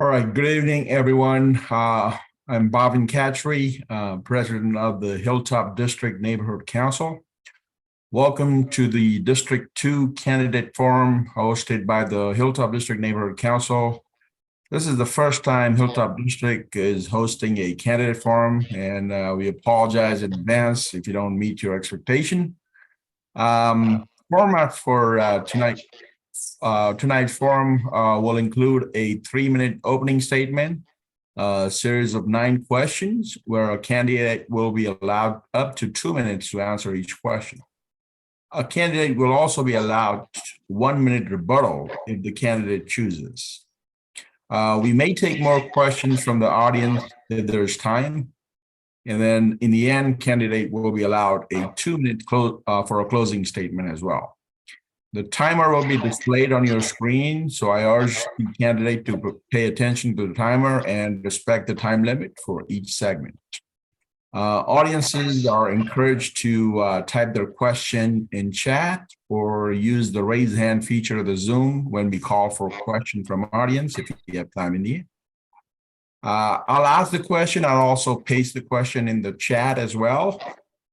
All right, good evening, everyone. I'm Bobbin Catchery, President of the Hilltop District Neighborhood Council. Welcome to the District 2 Candidate Forum hosted by the Hilltop District Neighborhood Council. This is the first time Hilltop District is hosting a candidate forum, and we apologize in advance if you don't meet your expectation. Format for tonight's forum will include a 3-minute opening statement, a series of 9 questions where a candidate will be allowed up to 2 minutes to answer each question. A candidate will also be allowed 1-minute rebuttal if the candidate chooses. We may take more questions from the audience if there's time. And then in the end, candidate will be allowed a 2-minute for a closing statement as well. The timer will be displayed on your screen, so I urge the candidate to pay attention to the timer and respect the time limit for each segment. Audiences are encouraged to type their question in chat or use the raise hand feature of the Zoom when we call for a question from audience if you have time in the end. I'll ask the question. I'll also paste the question in the chat as well.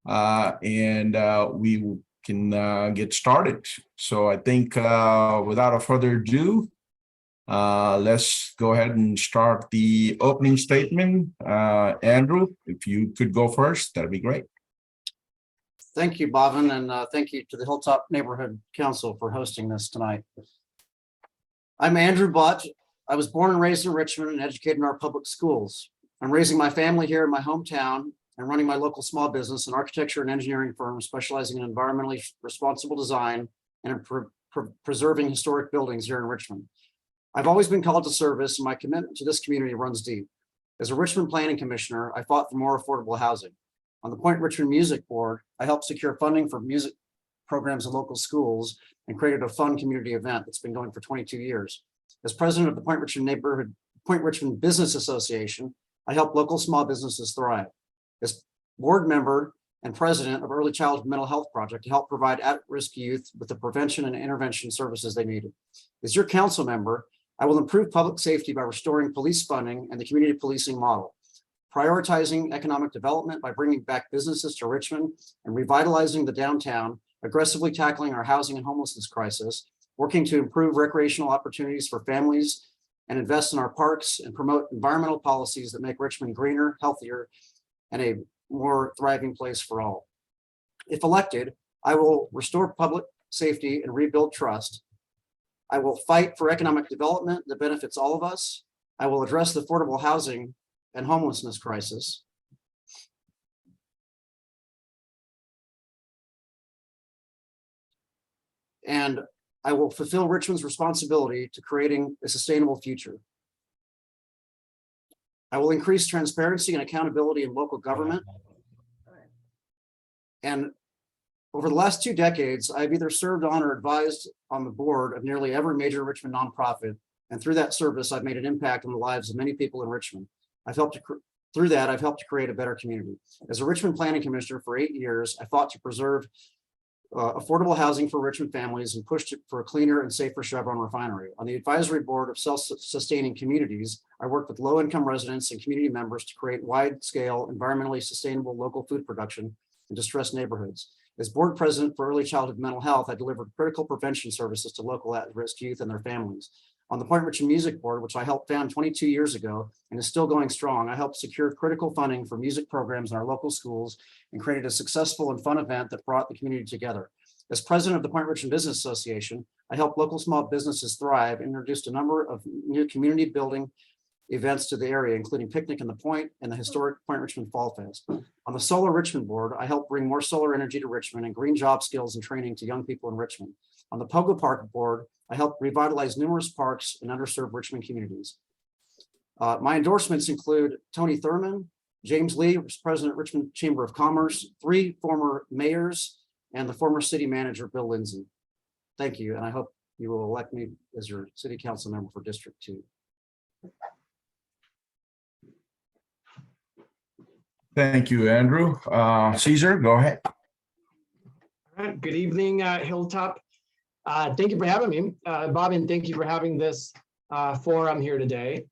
We can get started. So I think without further ado, let's go ahead and start the opening statement. Andrew, if you could go first, that'd be great. Thank you, Bobbin, and thank you to the Hilltop Neighborhood Council for hosting this tonight. I'm Andrew Butt. I was born and raised in Richmond and educated in our public schools. I'm raising my family here in my hometown and running my local small business, an architecture and engineering firm specializing in environmentally responsible design and in preserving historic buildings here in Richmond. I've always been called to service, and my commitment to this community runs deep. As a Richmond Planning Commissioner, I fought for more affordable housing. On the Point Richmond Music Board, I helped secure funding for music programs in local schools and created a fun community event that's been going for 22 years. As president of the Point Richmond Business Association, I help local small businesses thrive. As board member and president of Early Childhood Mental Health Project to help provide at-risk youth with the prevention and intervention services they needed. As your council member, I will improve public safety by restoring police funding and the community policing model, prioritizing economic development by bringing back businesses to Richmond and revitalizing the downtown, aggressively tackling our housing and homelessness crisis, working to improve recreational opportunities for families and invest in our parks and promote environmental policies that make Richmond greener, healthier, and a more thriving place for all. If elected, I will restore public safety and rebuild trust. I will fight for economic development that benefits all of us. I will address the affordable housing and homelessness crisis. And I will fulfill Richmond's responsibility to creating a sustainable future. I will increase transparency and accountability in local government. And over the last 2 decades, I've either served on or advised on the board of nearly every major Richmond nonprofit. And through that service, I've made an impact on the lives of many people in Richmond. Through that, I've helped to create a better community. As a Richmond Planning Commissioner for 8 years, I fought to preserve affordable housing for Richmond families and pushed for a cleaner and safer Chevron refinery. On the advisory board of self-sustaining communities, I worked with low-income residents and community members to create wide-scale, environmentally sustainable local food production in distressed neighborhoods. As board president for Early Childhood Mental Health, I delivered critical prevention services to local at-risk youth and their families. On the Point Richmond Music Board, which I helped found 22 years ago and is still going strong, I helped secure critical funding for music programs in our local schools and created a successful and fun event that brought the community together. As president of the Point Richmond Business Association, I helped local small businesses thrive and introduced a number of new community building events to the area, including Picnic in the Point and the historic Point Richmond Fall Fest. On the Solar Richmond Board, I helped bring more solar energy to Richmond and green job skills and training to young people in Richmond. On the Pogo Park Board, I helped revitalize numerous parks in underserved Richmond communities. My endorsements include Tony Thurman, James Lee, president Richmond Chamber of Commerce, 3 former mayors, and the former city manager, Bill Lindsay. Thank you, and I hope you will elect me as your city council member for District 2. Thank you, Andrew. Cesar, go ahead. All right, good evening, Hilltop. Thank you for having me. Bob, and thank you for having this forum here today.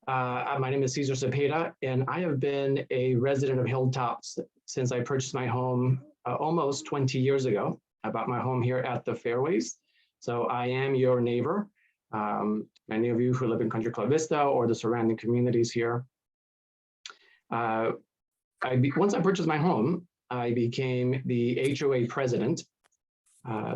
My name is Cesar Zepeda, and I have been a resident of Hilltops since I purchased my home almost 20 years ago. I bought my home here at the Fairways. So I am your neighbor. Many of you who live in Country Club Vista or the surrounding communities here. Once I purchased my home, I became the HOA president,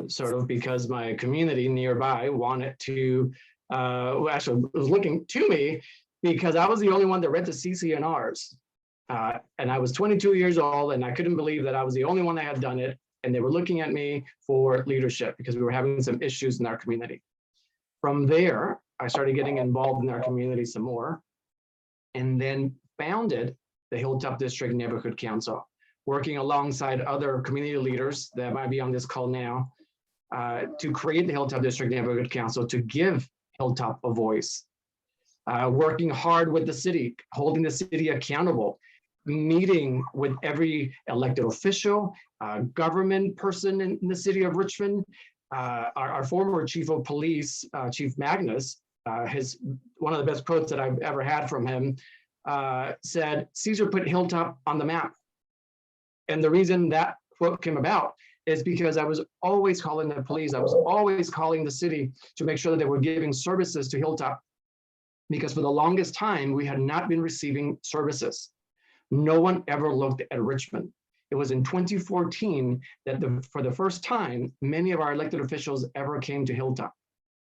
sort of because my community nearby wanted to, actually was looking to me because I was the only one that read the CCNRs. And I was 22 years old and I couldn't believe that I was the only one that had done it. And they were looking at me for leadership because we were having some issues in our community. From there, I started getting involved in our community some more and then founded the Hilltop District Neighborhood Council, working alongside other community leaders that might be on this call now to create the Hilltop District Neighborhood Council to give Hilltop a voice. Working hard with the city, holding the city accountable, meeting with every elected official, government person in the city of Richmond. Our former chief of police, Chief Magnus, one of the best quotes that I've ever had from him, said, "Cesar put Hilltop on the map." And the reason that quote came about is because I was always calling the police. I was always calling the city to make sure that they were giving services to Hilltop. Because for the longest time, we had not been receiving services. No one ever looked at Richmond. It was in 2014 that for the first time, many of our elected officials ever came to Hilltop.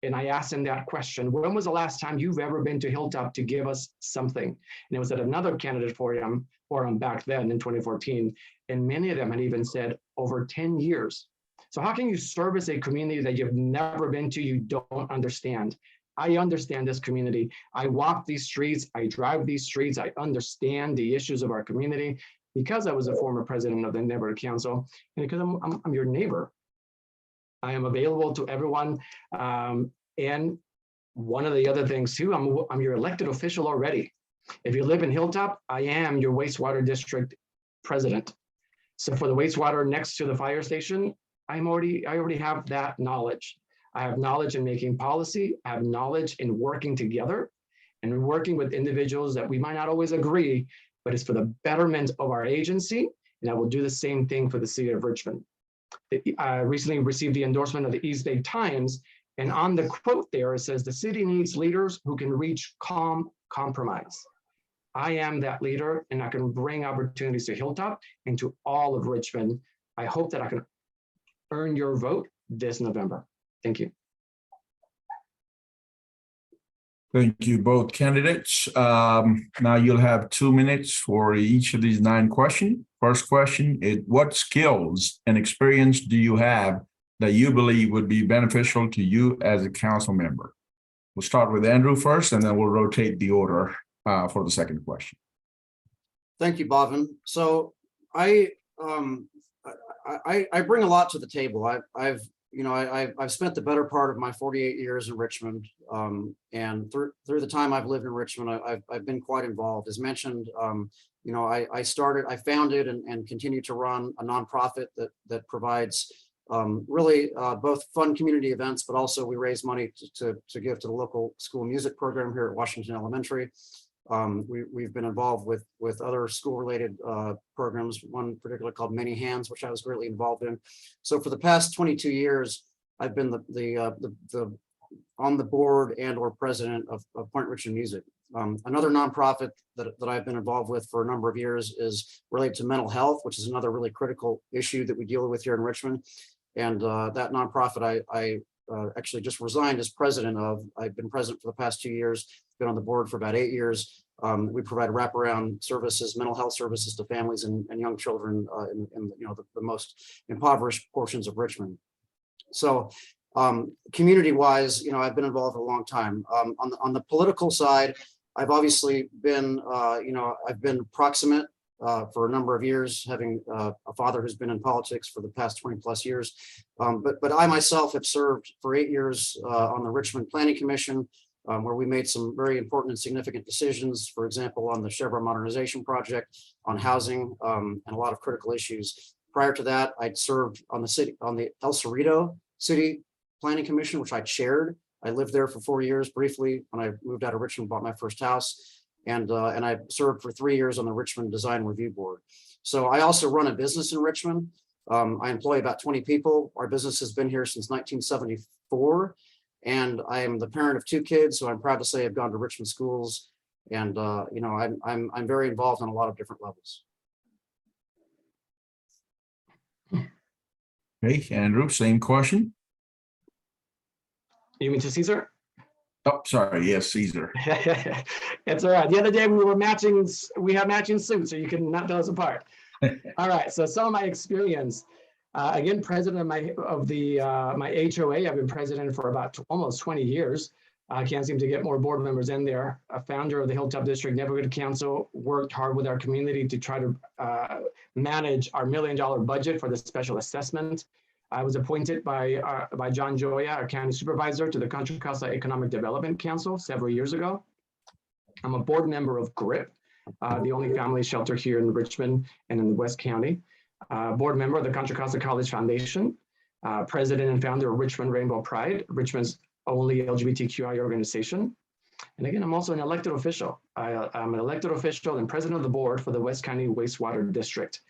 And I asked them that question, when was the last time you've ever been to Hilltop to give us something? And it was at another candidate forum back then in 2014. And many of them had even said over 10 years. So how can you service a community that you've never been to, you don't understand? I understand this community. I walk these streets, I drive these streets, I understand the issues of our community because I was a former president of the neighborhood council and because I'm your neighbor. I am available to everyone. And one of the other things too, I'm your elected official already. If you live in Hilltop, I am your wastewater district president. So for the wastewater next to the fire station, I already have that knowledge. I have knowledge in making policy. I have knowledge in working together and working with individuals that we might not always agree, but it's for the betterment of our agency. And I will do the same thing for the city of Richmond. I recently received the endorsement of the East Bay Times. And on the quote there, it says, the city needs leaders who can reach calm compromise. I am that leader and I can bring opportunities to Hilltop and to all of Richmond. I hope that I can earn your vote this November. Thank you. Thank you, both candidates. Now you'll have 2 minutes for each of these 9 questions. First question is, what skills and experience do you have that you believe would be beneficial to you as a council member? We'll start with Andrew first, and then we'll rotate the order for the second question. Thank you, Bhavin. So I bring a lot to the table. I've spent the better part of my 48 years in Richmond, and through the time I've lived in Richmond, I've been quite involved. As mentioned, I founded and continue to run a nonprofit that provides really both fun community events, but also we raise money to give to the local school music program here at Washington Elementary. We've been involved with other school-related programs, one particular called Many Hands, which I was greatly involved in. So for the past 22 years, I've been the on the board and or president of Point Richmond Music. Another nonprofit that I've been involved with for a number of years is related to mental health, which is another really critical issue that we deal with here in Richmond. And that nonprofit I actually just resigned as president of. I've been president for the past 2 years, been on the board for about 8 years. We provide wraparound services, mental health services to families and young children in the most impoverished portions of Richmond. So community-wise, I've been involved for a long time. On the political side, I've obviously been, I've been proximate for a number of years, having a father who's been in politics for the past 20 plus years. But I myself have served for 8 years on the Richmond Planning Commission, where we made some very important and significant decisions, for example, on the Chevron modernization project, on housing, and a lot of critical issues. Prior to that, I'd served on the El Cerrito City Planning Commission, which I chaired I lived there for 4 years briefly when I moved out of Richmond, bought my first house, and I served for 3 years on the Richmond Design Review Board. So I also run a business in Richmond. I employ about 20 people. Our business has been here since 1974, and I am the parent of 2 kids, so I'm proud to say I've gone to Richmond schools, and you know, I'm very involved on a lot of different levels. Okay, Andrew, same question. You mean to Cesar? Oh, sorry. Yes, Cesar. It's all right. The other day we have matching suits, so you can not tell us apart. All right. So some of my experience, again, president of my HOA. I've been president for about almost 20 years. I can't seem to get more board members in there. A founder of the Hilltop District Neighborhood Council, worked hard with our community to try to manage our $1 million budget for the special assessment. I was appointed by John Joya, our county supervisor, to the Contra Costa Economic Development Council several years ago. I'm a board member of GRIP, the only family shelter here in Richmond and in the West County. Board member of the Contra Costa College Foundation, president and founder of Richmond Rainbow Pride, Richmond's only LGBTQI organization. And again, I'm also an elected official. I'm an elected official and president of the board for the West County Wastewater District,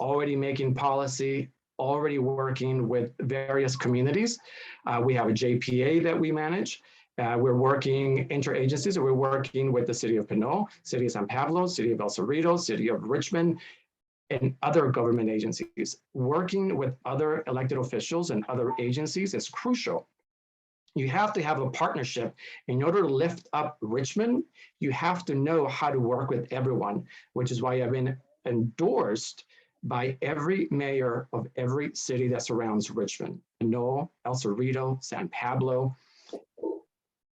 already making policy, already working with various communities. We have a JPA that we manage. We're working interagencies, so we're working with the city of Pinole, city of San Pablo, city of El Cerrito, city of Richmond, and other government agencies. Working with other elected officials and other agencies is crucial. You have to have a partnership. In order to lift up Richmond, you have to know how to work with everyone, which is why I've been endorsed by every mayor of every city that surrounds Richmond, Pinole, El Cerrito, San Pablo,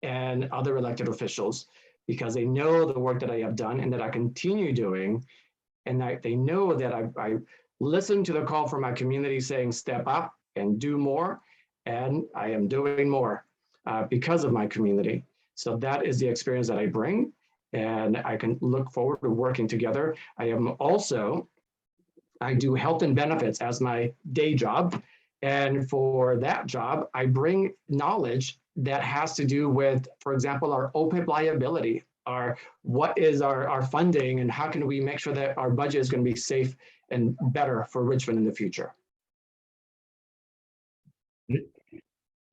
and other elected officials, because they know the work that I have done and that I continue doing, and that they know that I listen to the call from my community saying, step up and do more, and I am doing more because of my community. So that is the experience that I bring, and I can look forward to working together. I do health and benefits as my day job. And for that job, I bring knowledge that has to do with, for example, our OPEB liability, what is our funding, and how can we make sure that our budget is going to be safe and better for Richmond in the future.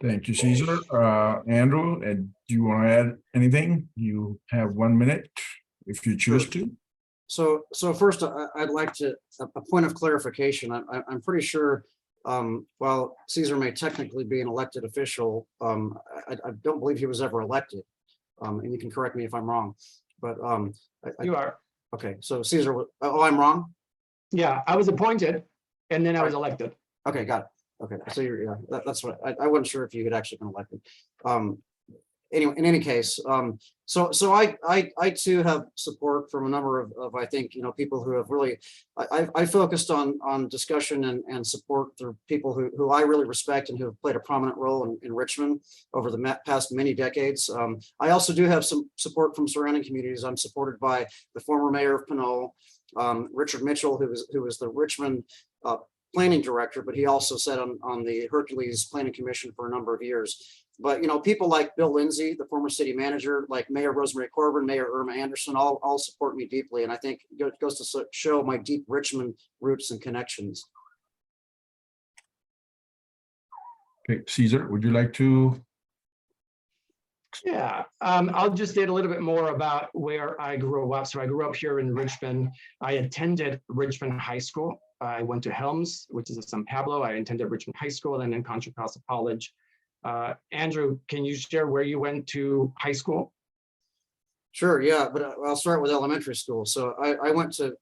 Thank you, Cesar. Andrew, do you want to add anything? You have 1 minute if you choose to. So first, I'd like a point of clarification. I'm pretty sure, while Cesar may technically be an elected official, I don't believe he was ever elected. And you can correct me if I'm wrong, but You are. okay. So Cesar, oh, I'm wrong. Yeah, I was appointed, and then I was elected. Okay, got it. Okay, so yeah, that's what I wasn't sure if you had actually been elected. Anyway, in any case, so I too have support from a number of I think, you know, people who have really, I focused on discussion and support through people who I really respect and who have played a prominent role in Richmond over the past many decades. I also do have some support from surrounding communities. I'm supported by the former mayor of Pinole, Richard Mitchell, who was the Richmond planning director, but he also sat on the Hercules Planning Commission for a number of years. But, you know, people like Bill Lindsay, the former city manager, like Mayor Rosemary Corbin, Mayor Irma Anderson, all support me deeply. And I think it goes to show my deep Richmond roots and connections. Okay, Cesar, would you like to? Yeah, I'll just state a little bit more about where I grew up. So I grew up here in Richmond. I attended Richmond High School. I went to Helms, which is in San Pablo. I attended Richmond High School and then Contra Costa College. Andrew, can you share where you went to high school? Sure, yeah, but I'll start with elementary school. So I went to,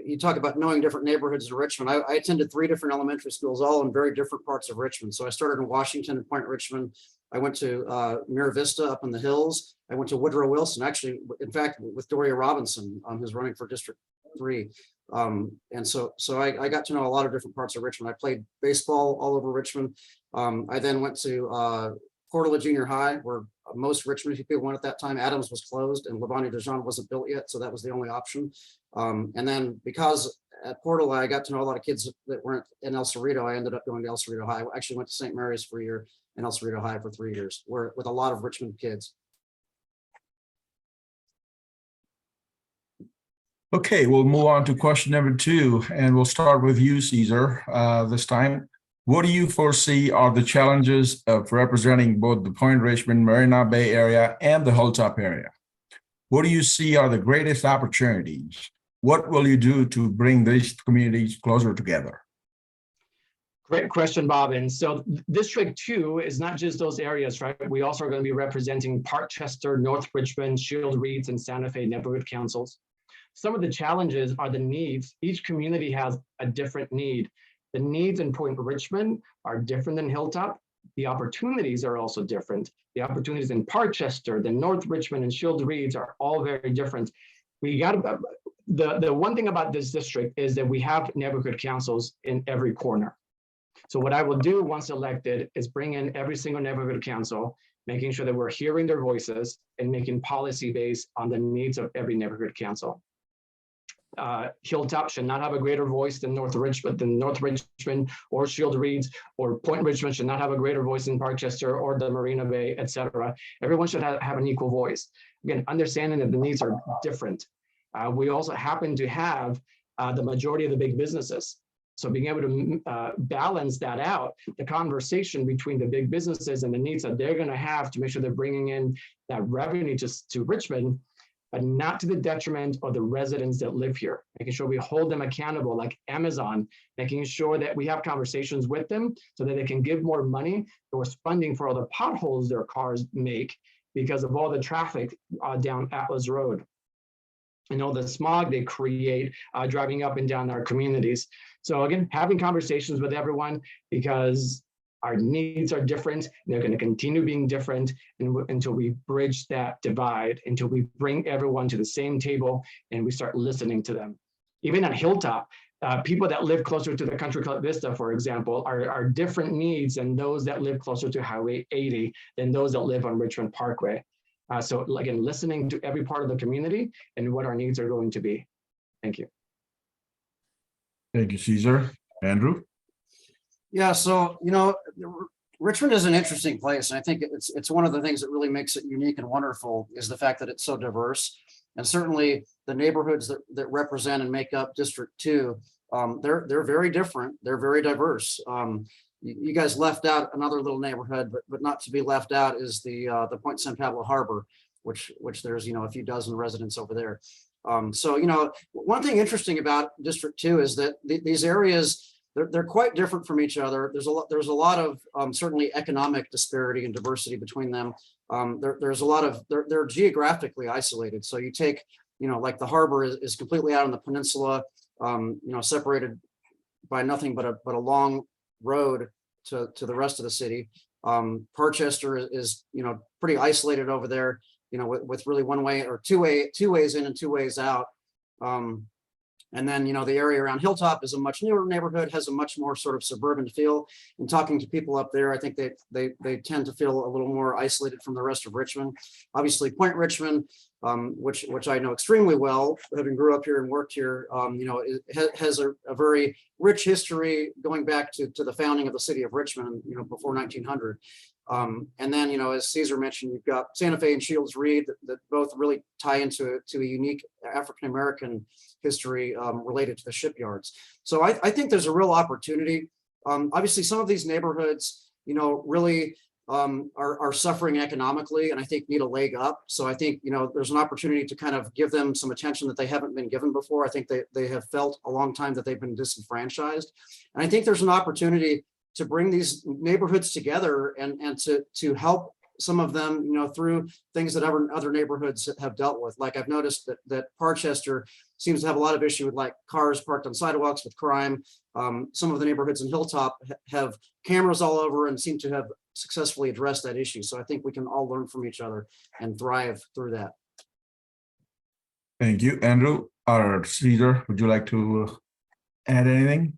you talk about knowing different neighborhoods in Richmond. I attended 3 different elementary schools, all in very different parts of Richmond. So I started in Washington and Point Richmond. I went to Mira Vista up in the hills. I went to Woodrow Wilson, actually, in fact, with Doria Robinson, who's running for District 3. And so I got to know a lot of different parts of Richmond. I played baseball all over Richmond. I then went to Portola Junior High, where most Richmond people went at that time. Adams was closed and Lavagna Dijon wasn't built yet, so that was the only option. And then because at Portal, I got to know a lot of kids that weren't in El Cerrito. I ended up going to El Cerrito High. I actually went to St. Mary's for a year and El Cerrito High for 3 years, with a lot of Richmond kids. Okay, we'll move on to question number 2, and we'll start with you, Cesar, this time. What do you foresee are the challenges of representing both the Point Richmond, Marina Bay area and the Hilltop area? What do you see are the greatest opportunities? What will you do to bring these communities closer together? Great question, Bob. And so District 2 is not just those areas, right? We also are going to be representing Parkchester, North Richmond, Shield Reeds, and Santa Fe neighborhood councils. Some of the challenges are the needs. Each community has a different need. The needs in Point Richmond are different than Hilltop. The opportunities are also different. The opportunities in Parkchester, the North Richmond, and Shield Reeds are all very different. We got the one thing about this district is that we have neighborhood councils in every corner. So what I will do once elected is bring in every single neighborhood council, making sure that we're hearing their voices and making policy based on the needs of every neighborhood council. Hilltop should not have a greater voice than North Richmond or Shield Reeds, or Point Richmond should not have a greater voice than Parkchester or the Marina Bay, etc. Everyone should have an equal voice. Again, understanding that the needs are different. We also happen to have the majority of the big businesses. So being able to balance that out, the conversation between the big businesses and the needs that they're going to have to make sure they're bringing in that revenue to Richmond, but not to the detriment of the residents that live here, making sure we hold them accountable like Amazon, making sure that we have conversations with them so that they can give more money towards funding for all the potholes their cars make because of all the traffic down Atlas Road and all the smog they create driving up and down our communities. So again, having conversations with everyone because our needs are different. They're going to continue being different until we bridge that divide, until we bring everyone to the same table and we start listening to them. Even at Hilltop, people that live closer to the Country Club Vista, for example, are different needs than those that live closer to Highway 80 than those that live on Richmond Parkway. So again, listening to every part of the community and what our needs are going to be. Thank you. Thank you, Cesar. Andrew? Yeah, so, Richmond is an interesting place. And I think it's one of the things that really makes it unique and wonderful is the fact that it's so diverse. And certainly the neighborhoods that represent and make up District 2, they're very different. They're very diverse. You guys left out another little neighborhood, but not to be left out is the Point San Pablo Harbor, which there's, a few dozen residents over there. So, one thing interesting about District 2 is that these areas, they're quite different from each other. There's a lot of certainly economic disparity and diversity between them. There's a lot of they're geographically isolated. So you take, like the harbor is completely out on the peninsula, separated by nothing but a long road to the rest of the city. Parkchester is pretty isolated over there, with really one way or two ways in and 2 ways out. And then, the area around Hilltop is a much newer neighborhood, has a much more sort of suburban feel. And talking to people up there, I think they tend to feel a little more isolated from the rest of Richmond. Obviously, Point Richmond, which I know extremely well, having grew up here and worked here, it has a very rich history going back to the founding of the city of Richmond, before 1900. And then, as Cesar mentioned, you've got Santa Fe and Shields Reed that both really tie into a unique African-American history related to the shipyards. So I think there's a real opportunity. Obviously, some of these neighborhoods, really are suffering economically and I think need a leg up. So I think, there's an opportunity to kind of give them some attention that they haven't been given before. I think they have felt a long time that they've been disenfranchised. And I think there's an opportunity to bring these neighborhoods together and to help some of them, through things that other neighborhoods have dealt with. Like I've noticed that Parkchester seems to have a lot of issue with like cars parked on sidewalks, with crime. Some of the neighborhoods in Hilltop have cameras all over and seem to have successfully addressed that issue. So I think we can all learn from each other and thrive through that. Thank you, Andrew. Or Cesar, would you like to add anything?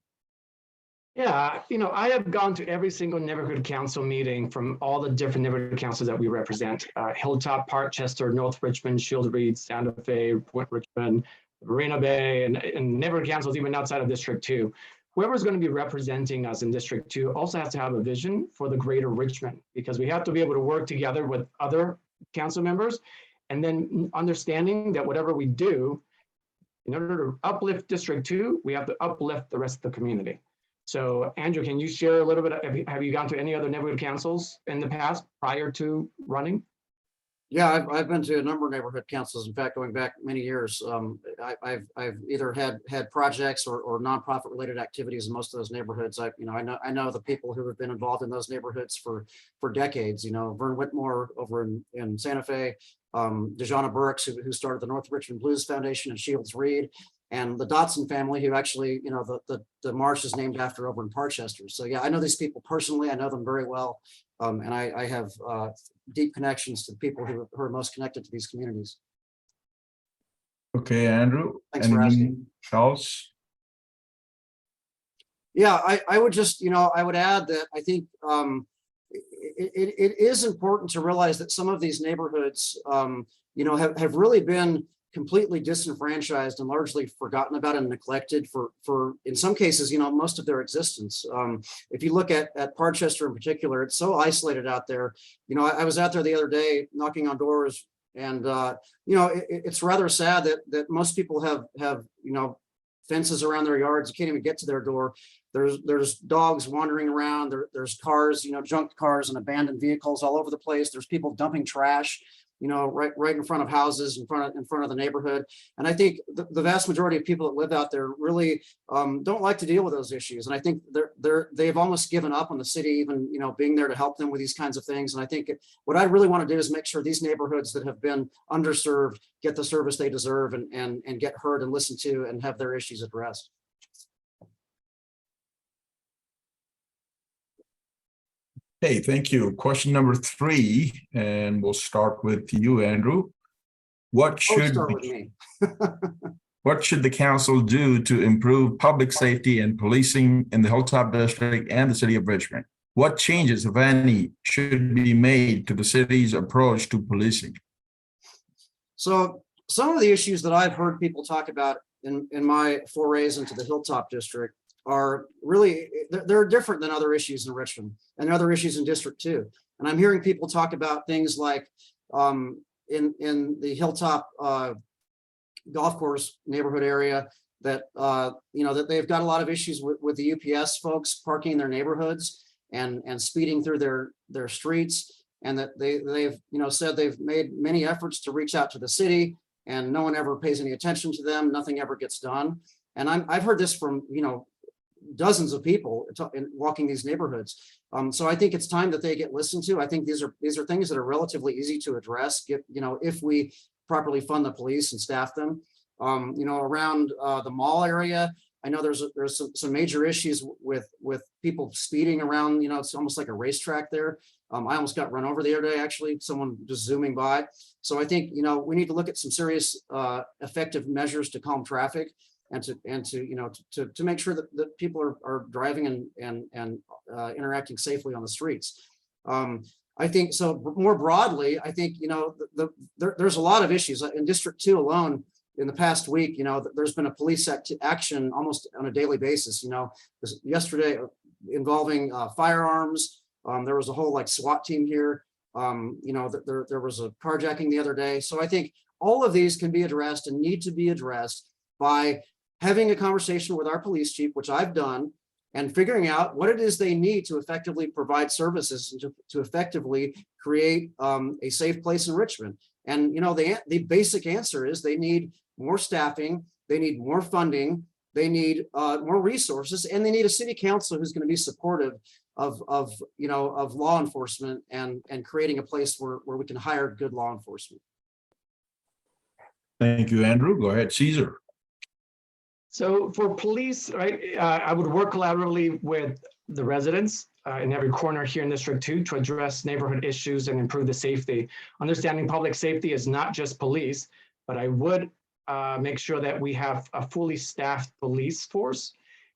Yeah, I have gone to every single neighborhood council meeting from all the different neighborhood councils that we represent. Hilltop, Parkchester, North Richmond, Shield Reed, Santa Fe, Point Richmond, Marina Bay, and neighborhood councils even outside of District 2. Whoever's going to be representing us in District 2 also has to have a vision for the greater Richmond, because we have to be able to work together with other council members, and then understanding that whatever we do, in order to uplift District 2, we have to uplift the rest of the community. So Andrew, can you share a little bit, have you gone to any other neighborhood councils in the past prior to running? Yeah, I've been to a number of neighborhood councils. In fact, going back many years, I've either had projects or nonprofit related activities in most of those neighborhoods. I know the people who have been involved in those neighborhoods for decades. Vern Whitmore over in Santa Fe, DeJohna Burks, who started the North Richmond Blues Foundation and Shields Reed, and the Dotson family, who actually, the marsh is named after over in Parkchester. So yeah, I know these people personally. I know them very well. And I have deep connections to the people who are most connected to these communities. Okay, Andrew. Thanks for asking. Charles? Yeah, I would just, I would add that I think it is important to realize that some of these neighborhoods, have really been completely disenfranchised and largely forgotten about and neglected for in some cases, most of their existence. If you look at Parkchester in particular, it's so isolated out there. I was out there the other day knocking on doors, and it's rather sad that most people have fences around their yards. You can't even get to their door. There's dogs wandering around. There's cars, junk cars and abandoned vehicles all over the place. There's people dumping trash, right in front of houses, in front of the neighborhood. And I think the vast majority of people that live out there really don't like to deal with those issues. And I think they've almost given up on the city even, being there to help them with these kinds of things. And I think what I really want to do is make sure these neighborhoods that have been underserved get the service they deserve and get heard and listened to and have their issues addressed. Hey, thank you. Question number 3, and we'll start with you, Andrew. What should the council do to improve public safety and policing in the Hilltop District and the city of Richmond? What changes, if any, should be made to the city's approach to policing? So some of the issues that I've heard people talk about in my forays into the Hilltop District are really, they're different than other issues in Richmond and other issues in District 2. And I'm hearing people talk about things like in the Hilltop golf course neighborhood area that, that they've got a lot of issues with the UPS folks parking in their neighborhoods and speeding through their streets, and that they've said they've made many efforts to reach out to the city and no one ever pays any attention to them. Nothing ever gets done. And I've heard this from, dozens of people walking these neighborhoods. So I think it's time that they get listened to. I think these are things that are relatively easy to address, if we properly fund the police and staff them. Around the mall area, I know there's some major issues with people speeding around. It's almost like a racetrack there. I almost got run over the other day, actually, someone just zooming by. So I think we need to look at some serious effective measures to calm traffic and to make sure that people are driving and interacting safely on the streets. I think so. More broadly, I think there's a lot of issues in District 2 alone. In the past week, there's been a police action almost on a daily basis. Yesterday involving firearms. There was a whole SWAT team here. There was a carjacking the other day. So I think all of these can be addressed and need to be addressed by having a conversation with our police chief, which I've done, and figuring out what it is they need to effectively provide services and to effectively create a safe place in Richmond. And the basic answer is they need more staffing, they need more funding, they need more resources, and they need a city council who's going to be supportive of law enforcement and creating a place where we can hire good law enforcement. Thank you, Andrew. Go ahead, Cesar. So for police, right, I would work collaboratively with the residents in every corner here in District 2 to address neighborhood issues and improve the safety. Understanding public safety is not just police, but I would make sure that we have a fully staffed police force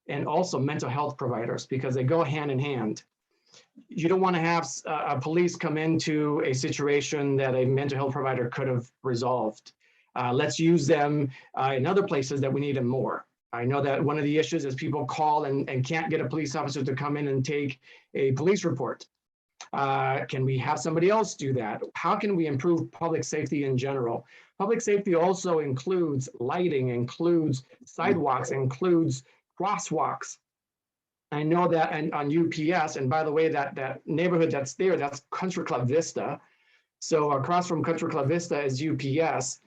and also mental health providers, because they go hand in hand. You don't want to have a police come into a situation that a mental health provider could have resolved. Let's use them in other places that we need them more. I know that one of the issues is people call and can't get a police officer to come in and take a police report. Can we have somebody else do that? How can we improve public safety in general? Public safety also includes lighting, includes sidewalks, includes crosswalks. I know that on UPS, and by the way, that neighborhood that's there, that's Country Club Vista. So across from Country Club Vista is UPS.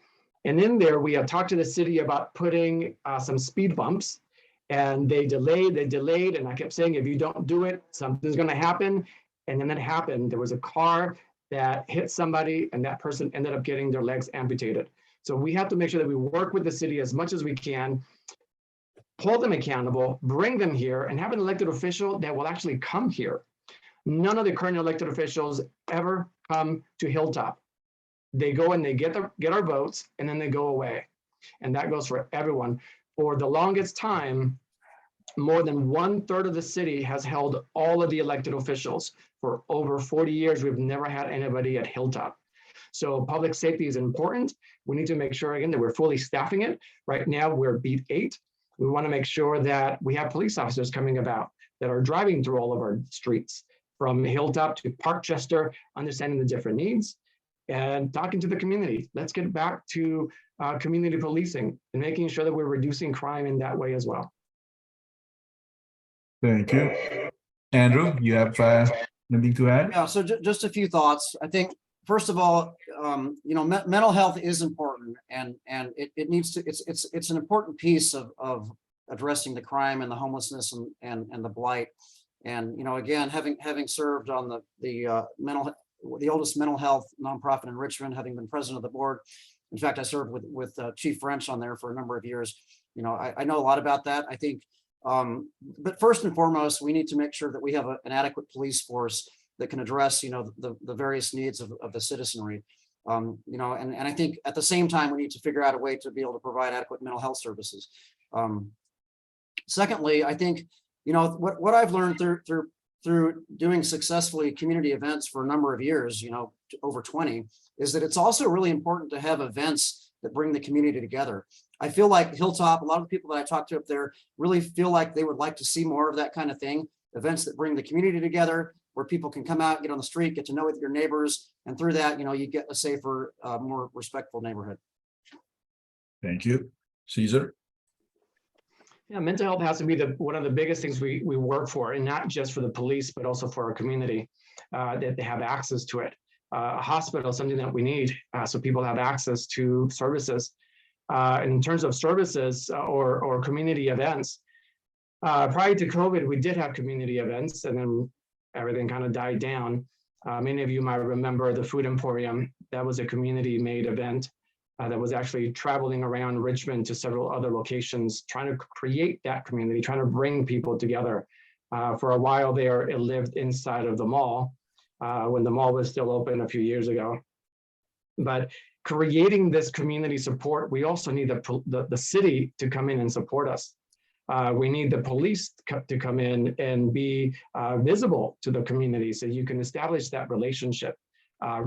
And in there, we have talked to the city about putting some speed bumps, and they delayed, and I kept saying, if you don't do it, something's gonna happen. And then it happened. There was a car that hit somebody, and that person ended up getting their legs amputated. So we have to make sure that we work with the city as much as we can, hold them accountable, bring them here, and have an elected official that will actually come here. None of the current elected officials ever come to Hilltop. They go and they get our votes, and then they go away. And that goes for everyone. For the longest time, more than 1/3 of the city has held all of the elected officials. For over 40 years, we've never had anybody at Hilltop. So public safety is important. We need to make sure, again, that we're fully staffing it. Right now, we're beat 8. We want to make sure that we have police officers coming about that are driving through all of our streets, from Hilltop to Parkchester, understanding the different needs and talking to the community. Let's get back to community policing and making sure that we're reducing crime in that way as well. Thank you. Andrew, you have anything to add? Yeah, so just a few thoughts. I think, first of all, mental health is important, and it needs to, it's an important piece of addressing the crime and the homelessness and the blight. And, again, having served on the oldest mental health nonprofit in Richmond, having been president of the board. In fact, I served with Chief French on there for a number of years. I know a lot about that. I think, but first and foremost, we need to make sure that we have an adequate police force that can address, the various needs of the citizenry. And I think at the same time, we need to figure out a way to be able to provide adequate mental health services. Secondly, I think, what I've learned through doing successfully community events for a number of years, over 20, is that it's also really important to have events that bring the community together. I feel like Hilltop, a lot of the people that I talk to up there really feel like they would like to see more of that kind of thing, events that bring the community together, where people can come out, get on the street, get to know your neighbors, and through that, you get a safer, more respectful neighborhood. Thank you. Cesar? Yeah, mental health has to be one of the biggest things we work for, and not just for the police, but also for our community, that they have access to it. A hospital is something that we need, so people have access to services. In terms of services or community events, prior to COVID, we did have community events, and then everything kind of died down. Many of you might remember the Food Emporium. That was a community-made event that was actually traveling around Richmond to several other locations, trying to create that community, trying to bring people together. For a while there, it lived inside of the mall when the mall was still open a few years ago. But creating this community support, we also need the city to come in and support us. We need the police to come in and be visible to the community so you can establish that relationship.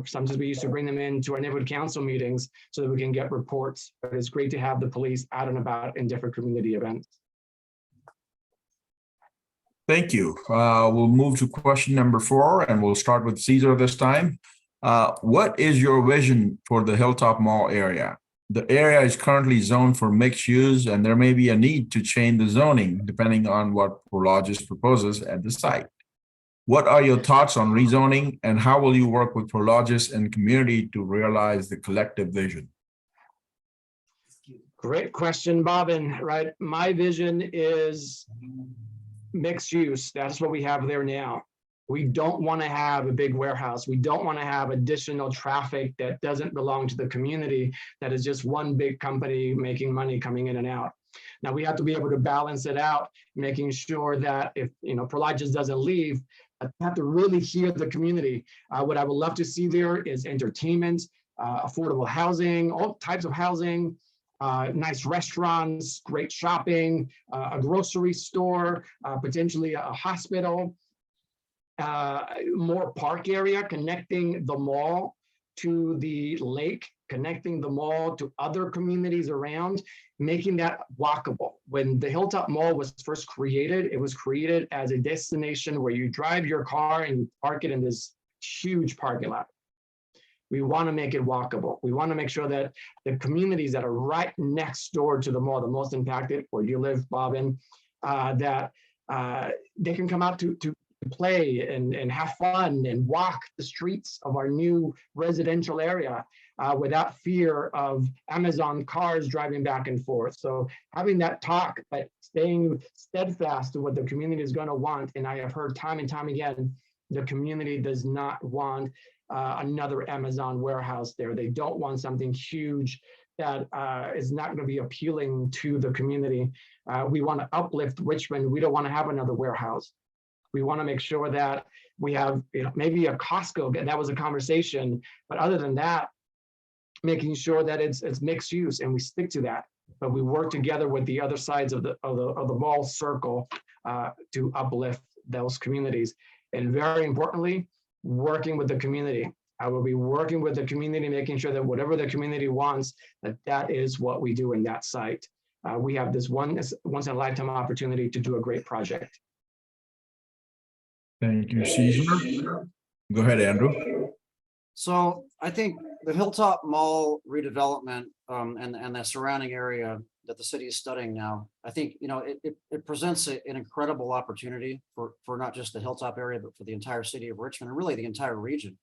Sometimes we used to bring them into our neighborhood council meetings so that we can get reports, but it's great to have the police out and about in different community events. Thank you. We'll move to question number 4, and we'll start with Cesar this time. What is your vision for the Hilltop Mall area? The area is currently zoned for mixed use, and there may be a need to change the zoning depending on what Prologis proposes at the site. What are your thoughts on rezoning, and how will you work with Prologis and community to realize the collective vision? Great question, Bobbin. Right, my vision is mixed use. That's what we have there now. We don't want to have a big warehouse. We don't want to have additional traffic that doesn't belong to the community, that is just one big company making money coming in and out. Now we have to be able to balance it out, making sure that if Prologis doesn't leave, I have to really hear the community. What I would love to see there is entertainment, affordable housing, all types of housing, nice restaurants, great shopping, a grocery store, potentially a hospital, more park area connecting the mall to the lake, connecting the mall to other communities around, making that walkable. When the Hilltop Mall was first created, it was created as a destination where you drive your car and you park it in this huge parking lot. We want to make it walkable. We want to make sure that the communities that are right next door to the mall, the most impacted, where you live, Bobbin, that they can come out to play and have fun and walk the streets of our new residential area without fear of Amazon cars driving back and forth. So having that talk, but staying steadfast to what the community is going to want. And I have heard time and time again, the community does not want another Amazon warehouse there. They don't want something huge that is not going to be appealing to the community. We want to uplift Richmond. We don't want to have another warehouse. We want to make sure that we have, maybe a Costco. That was a conversation, but other than that, making sure that it's mixed use and we stick to that. But we work together with the other sides of the mall circle to uplift those communities. And very importantly, working with the community. I will be working with the community, making sure that whatever the community wants, that is what we do in that site. We have this once in a lifetime opportunity to do a great project. Thank you, Cesar. Go ahead, Andrew. So I think the Hilltop Mall redevelopment and the surrounding area that the city is studying now, I think, it presents an incredible opportunity for not just the Hilltop area, but for the entire city of Richmond and really the entire region.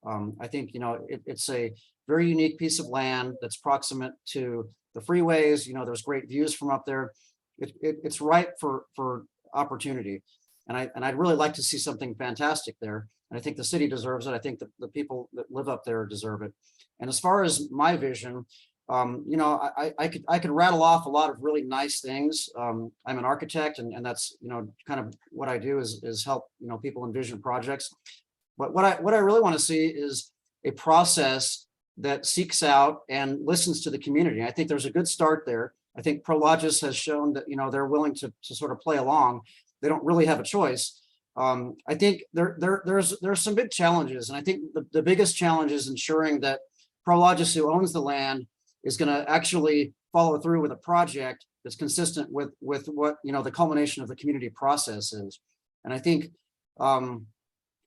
I think, it's a very unique piece of land that's proximate to the freeways. There's great views from up there. It's ripe for opportunity. And I'd really like to see something fantastic there. And I think the city deserves it. I think the people that live up there deserve it. And as far as my vision, I could rattle off a lot of really nice things. I'm an architect, and that's kind of what I do is help people envision projects. But what I really want to see is a process that seeks out and listens to the community. I think there's a good start there. I think Prologis has shown that they're willing to sort of play along. They don't really have a choice. I think there's some big challenges, and I think the biggest challenge is ensuring that Prologis, who owns the land, is going to actually follow through with a project that's consistent with what the culmination of the community process is. And I think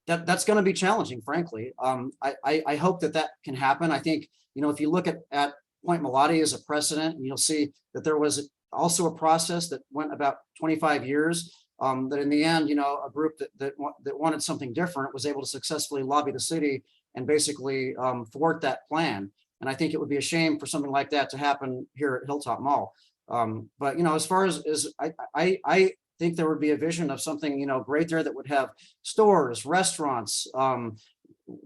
that's going to be challenging, frankly. I hope that can happen. I think if you look at Point Melody as a precedent, and you'll see that there was also a process that went about 25 years. That in the end, a group that wanted something different was able to successfully lobby the city and basically thwart that plan. And I think it would be a shame for something like that to happen here at Hilltop Mall. But as far as I think there would be a vision of something great there that would have stores, restaurants,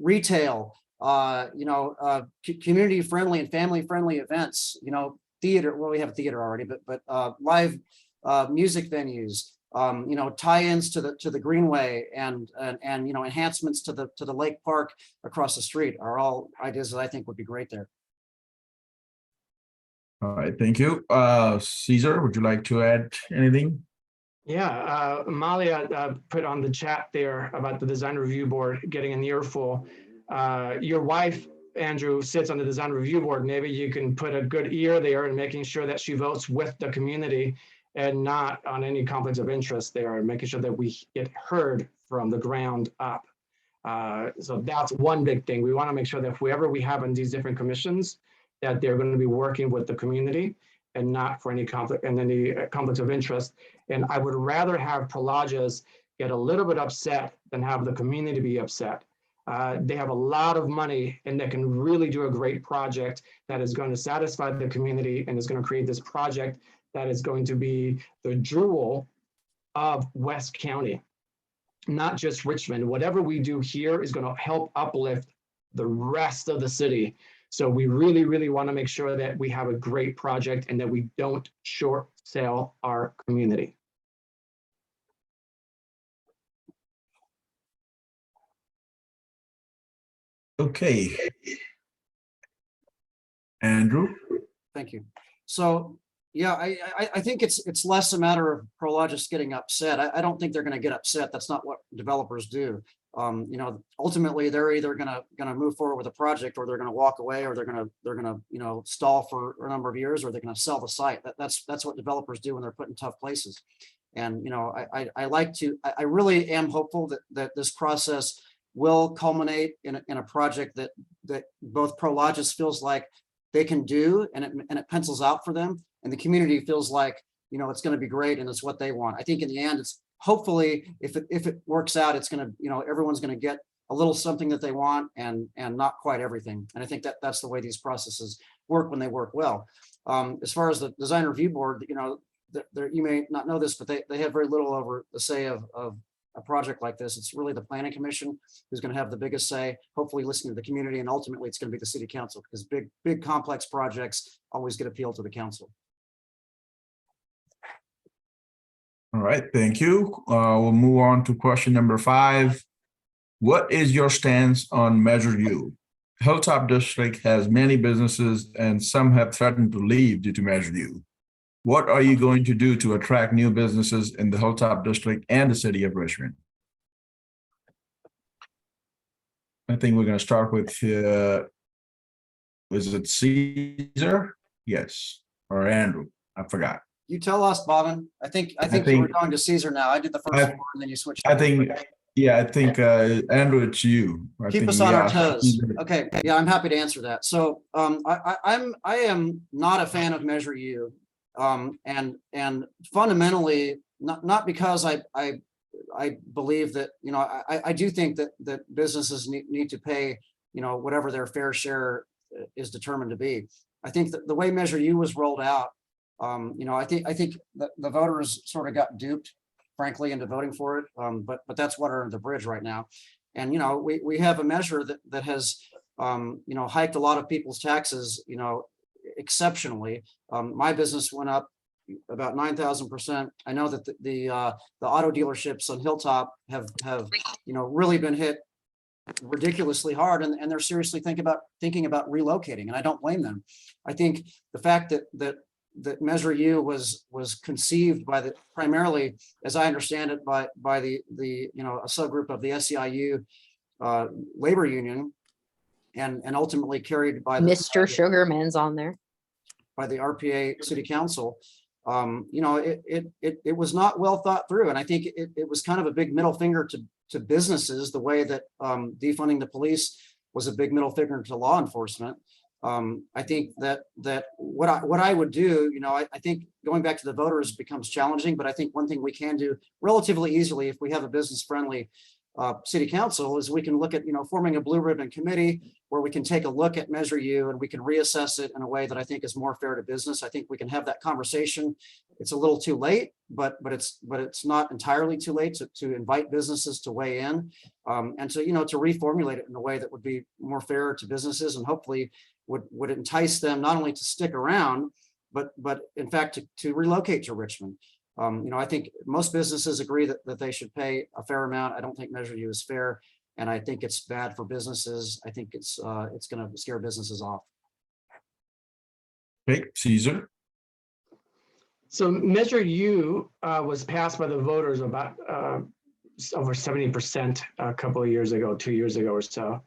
retail, community friendly and family friendly events. Theater. Well, we have a theater already, but live music venues. Tie-ins to the Greenway and enhancements to the Lake Park across the street are all ideas that I think would be great there. All right, thank you. Cesar, would you like to add anything? Yeah, Malia put on the chat there about the design review board getting an earful. Your wife, Andrew, sits on the design review board. Maybe you can put a good ear there and making sure that she votes with the community and not on any conflicts of interest there, and making sure that we get heard from the ground up. So that's one big thing. We want to make sure that whoever we have in these different commissions, that they're going to be working with the community and not for any conflict and any conflicts of interest. And I would rather have Prologis get a little bit upset than have the community be upset. They have a lot of money and they can really do a great project that is going to satisfy the community and is going to create this project that is going to be the jewel of West County, not just Richmond. Whatever we do here is going to help uplift the rest of the city. So we really, really want to make sure that we have a great project and that we don't short sell our community. Okay. Andrew? Thank you. So, yeah, I think it's less a matter of Prologis getting upset. I don't think they're going to get upset. That's not what developers do. You know, ultimately they're either gonna move forward with a project, or they're gonna walk away, or they're gonna you know, stall for a number of years, or they're gonna sell the site. That's what developers do when they're put in tough places. And you know, I really am hopeful that this process will culminate in a project that both Prologis feels like they can do, and it pencils out for them, and the community feels like, you know, it's going to be great and it's what they want. I think in the end, it's hopefully, if it works out, it's going to, you know, everyone's going to get a little something that they want, and not quite everything. And I think that's the way these processes work when they work well. As far as the design review board, you know, you may not know this, but they have very little over the say of a project like this. It's really the planning commission who's going to have the biggest say, hopefully listening to the community, and ultimately it's going to be the city council, because big complex projects always get appealed to the council. All right, thank you. We'll move on to question number 5. What is your stance on Measure U? Hilltop District has many businesses, and some have threatened to leave due to Measure U. What are you going to do to attract new businesses in the Hilltop District and the city of Richmond? I think we're going to start with, was it Caesar? Yes, or Andrew? I forgot. You tell us, Bobbin. I think you were going to Caesar now. I did the first one, and then you switched. I think Andrew, it's you. Keep us on our toes. Okay, yeah, I'm happy to answer that. So I am not a fan of Measure U, and fundamentally not because I believe that, you know, I do think that businesses need to pay, you know, whatever their fair share is determined to be. I think that the way Measure U was rolled out, you know, I think that the voters sort of got duped, frankly, into voting for it. But that's water under the bridge right now. And, you know, we have a measure that has, you know, hiked a lot of people's taxes, you know, exceptionally. My business went up about 9,000%. I know that the auto dealerships on Hilltop have, you know, really been hit ridiculously hard, and they're seriously thinking about relocating, and I don't blame them. I think the fact that Measure U was conceived by primarily, as I understand it, by the you know, a subgroup of the SEIU labor union, and ultimately carried by Mr. Sugarman's on there. By the RPA City Council. You know, it was not well thought through, and I think it was kind of a big middle finger to businesses, the way that defunding the police was a big middle finger to law enforcement. I think that what I would do, you know, I think going back to the voters becomes challenging, but I think one thing we can do relatively easily, if we have a business friendly city council, is we can look at, you know, forming a blue ribbon committee where we can take a look at Measure U, and we can reassess it in a way that I think is more fair to business. I think we can have that conversation. It's a little too late, but it's not entirely too late to invite businesses to weigh in, and to, you know, to reformulate it in a way that would be more fair to businesses, and hopefully would entice them not only to stick around, but in fact to relocate to Richmond. You know, I think most businesses agree that they should pay a fair amount. I don't think Measure U is fair, and I think it's bad for businesses. I think it's going to scare businesses off. Okay, Caesar. So Measure U was passed by the voters about over 70% a couple of years ago, 2 years ago or so.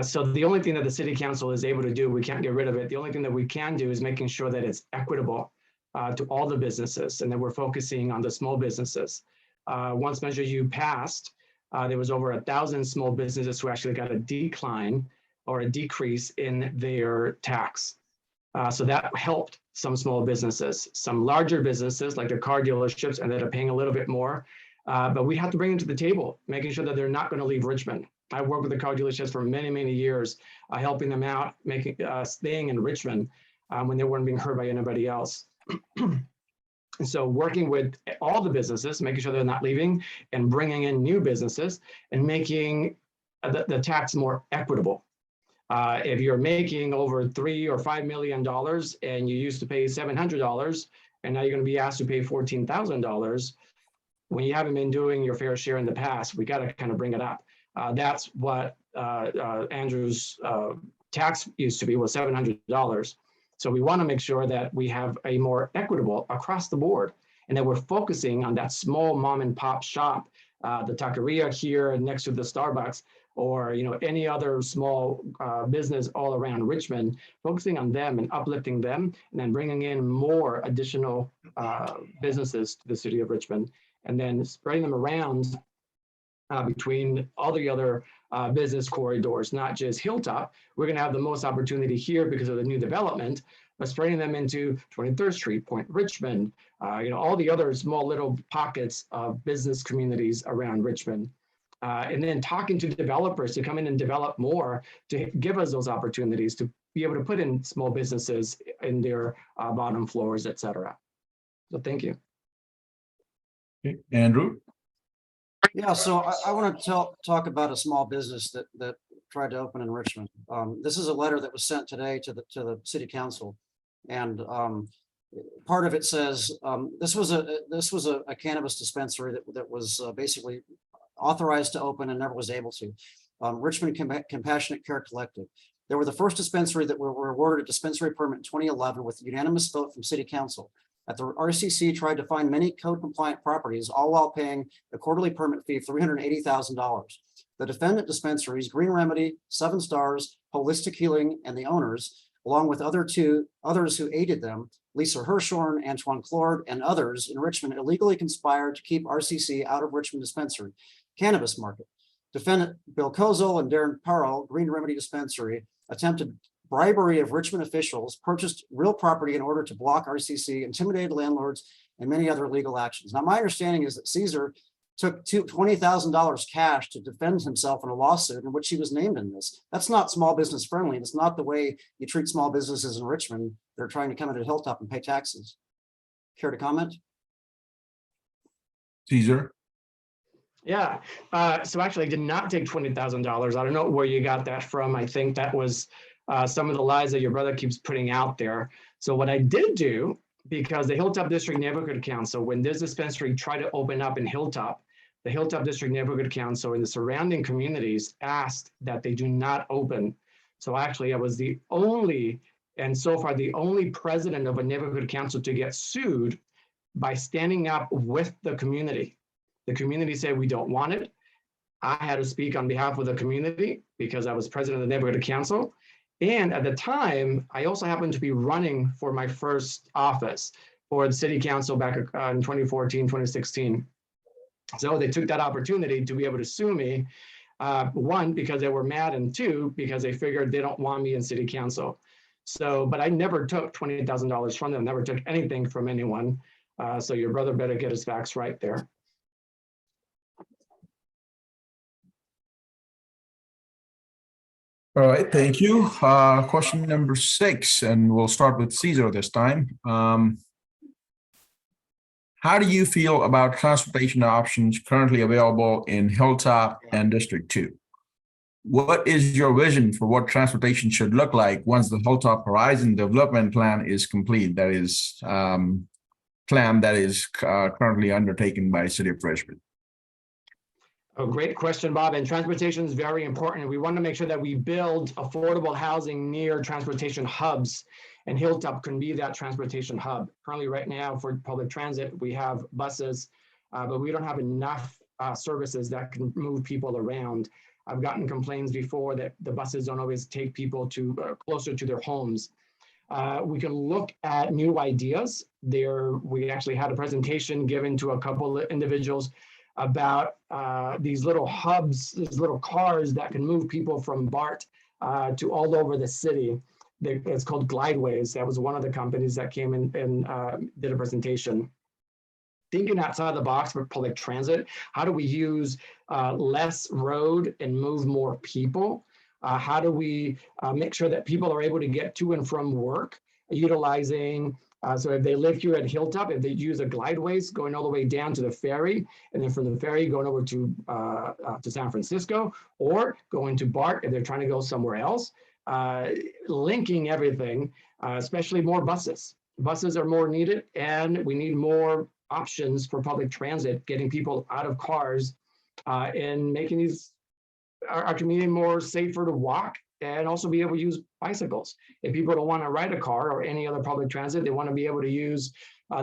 So the only thing that the city council is able to do, we can't get rid of it. The only thing that we can do is making sure that it's equitable to all the businesses, and that we're focusing on the small businesses. Once Measure U passed, there was over 1,000 small businesses who actually got a decline or a decrease in their tax. So that helped some small businesses. Some larger businesses like the car dealerships ended up paying a little bit more, but we have to bring them to the table, making sure that they're not going to leave Richmond. I worked with the car dealerships for many, many years, helping them out, staying in Richmond when they weren't being heard by anybody else. And so working with all the businesses, making sure they're not leaving, and bringing in new businesses, and making the tax more equitable. If you're making over $3 or $5 million and you used to pay $700, and now you're going to be asked to pay $14,000, when you haven't been doing your fair share in the past, we got to kind of bring it up. That's what Andrew's tax used to be, was $700. So we want to make sure that we have a more equitable across the board and that we're focusing on that small mom and pop shop, the taqueria here next to the Starbucks, or any other small business all around Richmond, focusing on them and uplifting them, and then bringing in more additional businesses to the city of Richmond, and then spreading them around between all the other business corridors, not just Hilltop. We're going to have the most opportunity here because of the new development, but spreading them into 23rd Street, Point Richmond, all the other small little pockets of business communities around Richmond. And then talking to developers to come in and develop more, to give us those opportunities to be able to put in small businesses in their bottom floors, et cetera. So thank you. Okay. Andrew? Yeah, so I want to talk about a small business that tried to open in Richmond. This is a letter that was sent today to the city council, and part of it says this was a cannabis dispensary that was basically authorized to open and never was able to. Richmond Compassionate Care Collective. They were the first dispensary that were awarded a dispensary permit in 2011 with a unanimous vote from city council. At the RCC tried to find many code compliant properties, all while paying a quarterly permit fee of $380,000. The defendant dispensaries, Green Remedy, 7 Stars, Holistic Healing, and the owners, along with others who aided them, Lisa Hirshhorn, Antoine Clord, and others in Richmond, illegally conspired to keep RCC out of Richmond dispensary cannabis market. Defendant Bill Kozol and Darren Parrell, Green Remedy Dispensary, attempted bribery of Richmond officials, purchased real property in order to block RCC, intimidated landlords, and many other legal actions. Now, my understanding is that Cesar took $20,000 cash to defend himself in a lawsuit in which he was named in this. That's not small business friendly. It's not the way you treat small businesses in Richmond. They're trying to come into Hilltop and pay taxes. Care to comment? Cesar? Yeah, so actually I did not take $20,000. I don't know where you got that from. I think that was some of the lies that your brother keeps putting out there. So what I did do, because the Hilltop District Neighborhood Council, when this dispensary tried to open up in Hilltop, the Hilltop District Neighborhood Council and the surrounding communities asked that they do not open. So actually I was the only, and so far the only president of a neighborhood council to get sued by standing up with the community. The community said, we don't want it. I had to speak on behalf of the community because I was president of the neighborhood council. And at the time, I also happened to be running for my first office for the city council back in 2014, 2016. So they took that opportunity to be able to sue me, one, because they were mad, and two, because they figured they don't want me in city council. So, but I never took $20,000 from them, never took anything from anyone. So your brother better get his facts right there. All right, thank you. Question number 6, and we'll start with Cesar this time. How do you feel about transportation options currently available in Hilltop and District 2? What is your vision for what transportation should look like once the Hilltop Horizon Development Plan is complete? That is plan that is currently undertaken by City of Richmond. Oh, great question, Bob. And transportation is very important. We want to make sure that we build affordable housing near transportation hubs, and Hilltop can be that transportation hub. Currently, right now, for public transit, we have buses, but we don't have enough services that can move people around. I've gotten complaints before that the buses don't always take people to closer to their homes. We can look at new ideas. We actually had a presentation given to a couple of individuals about these little hubs, these little cars that can move people from BART to all over the city. It's called Glideways. That was one of the companies that came in and did a presentation. Thinking outside the box for public transit, how do we use less road and move more people? How do we make sure that people are able to get to and from work utilizing, so if they live here at Hilltop, if they use a Glideways going all the way down to the ferry, and then from the ferry going over to San Francisco, or going to BART if they're trying to go somewhere else, linking everything, especially more buses. Buses are more needed, and we need more options for public transit, getting people out of cars and making our community more safer to walk and also be able to use bicycles. If people don't want to ride a car or any other public transit, they want to be able to use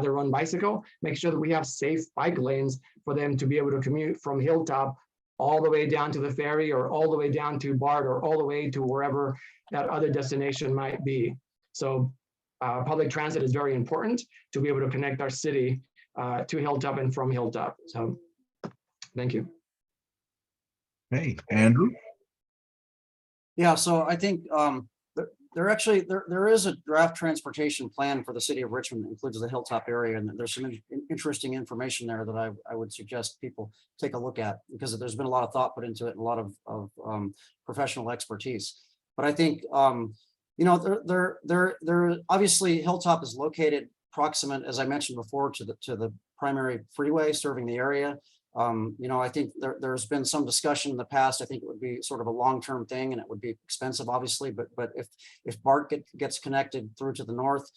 their own bicycle, make sure that we have safe bike lanes for them to be able to commute from Hilltop all the way down to the ferry, or all the way down to BART, or all the way to wherever that other destination might be. So public transit is very important to be able to connect our city to Hilltop and from Hilltop. So thank you. Hey, Andrew? Yeah, so I think there is a draft transportation plan for the city of Richmond that includes the Hilltop area, and there's some interesting information there that I would suggest people take a look at, because there's been a lot of thought put into it and a lot of professional expertise. But I think you know, there obviously Hilltop is located proximate, as I mentioned before, to the primary freeway serving the area. You know, I think there's been some discussion in the past. I think it would be sort of a long-term thing, and it would be expensive, obviously. But if BART gets connected through to the north,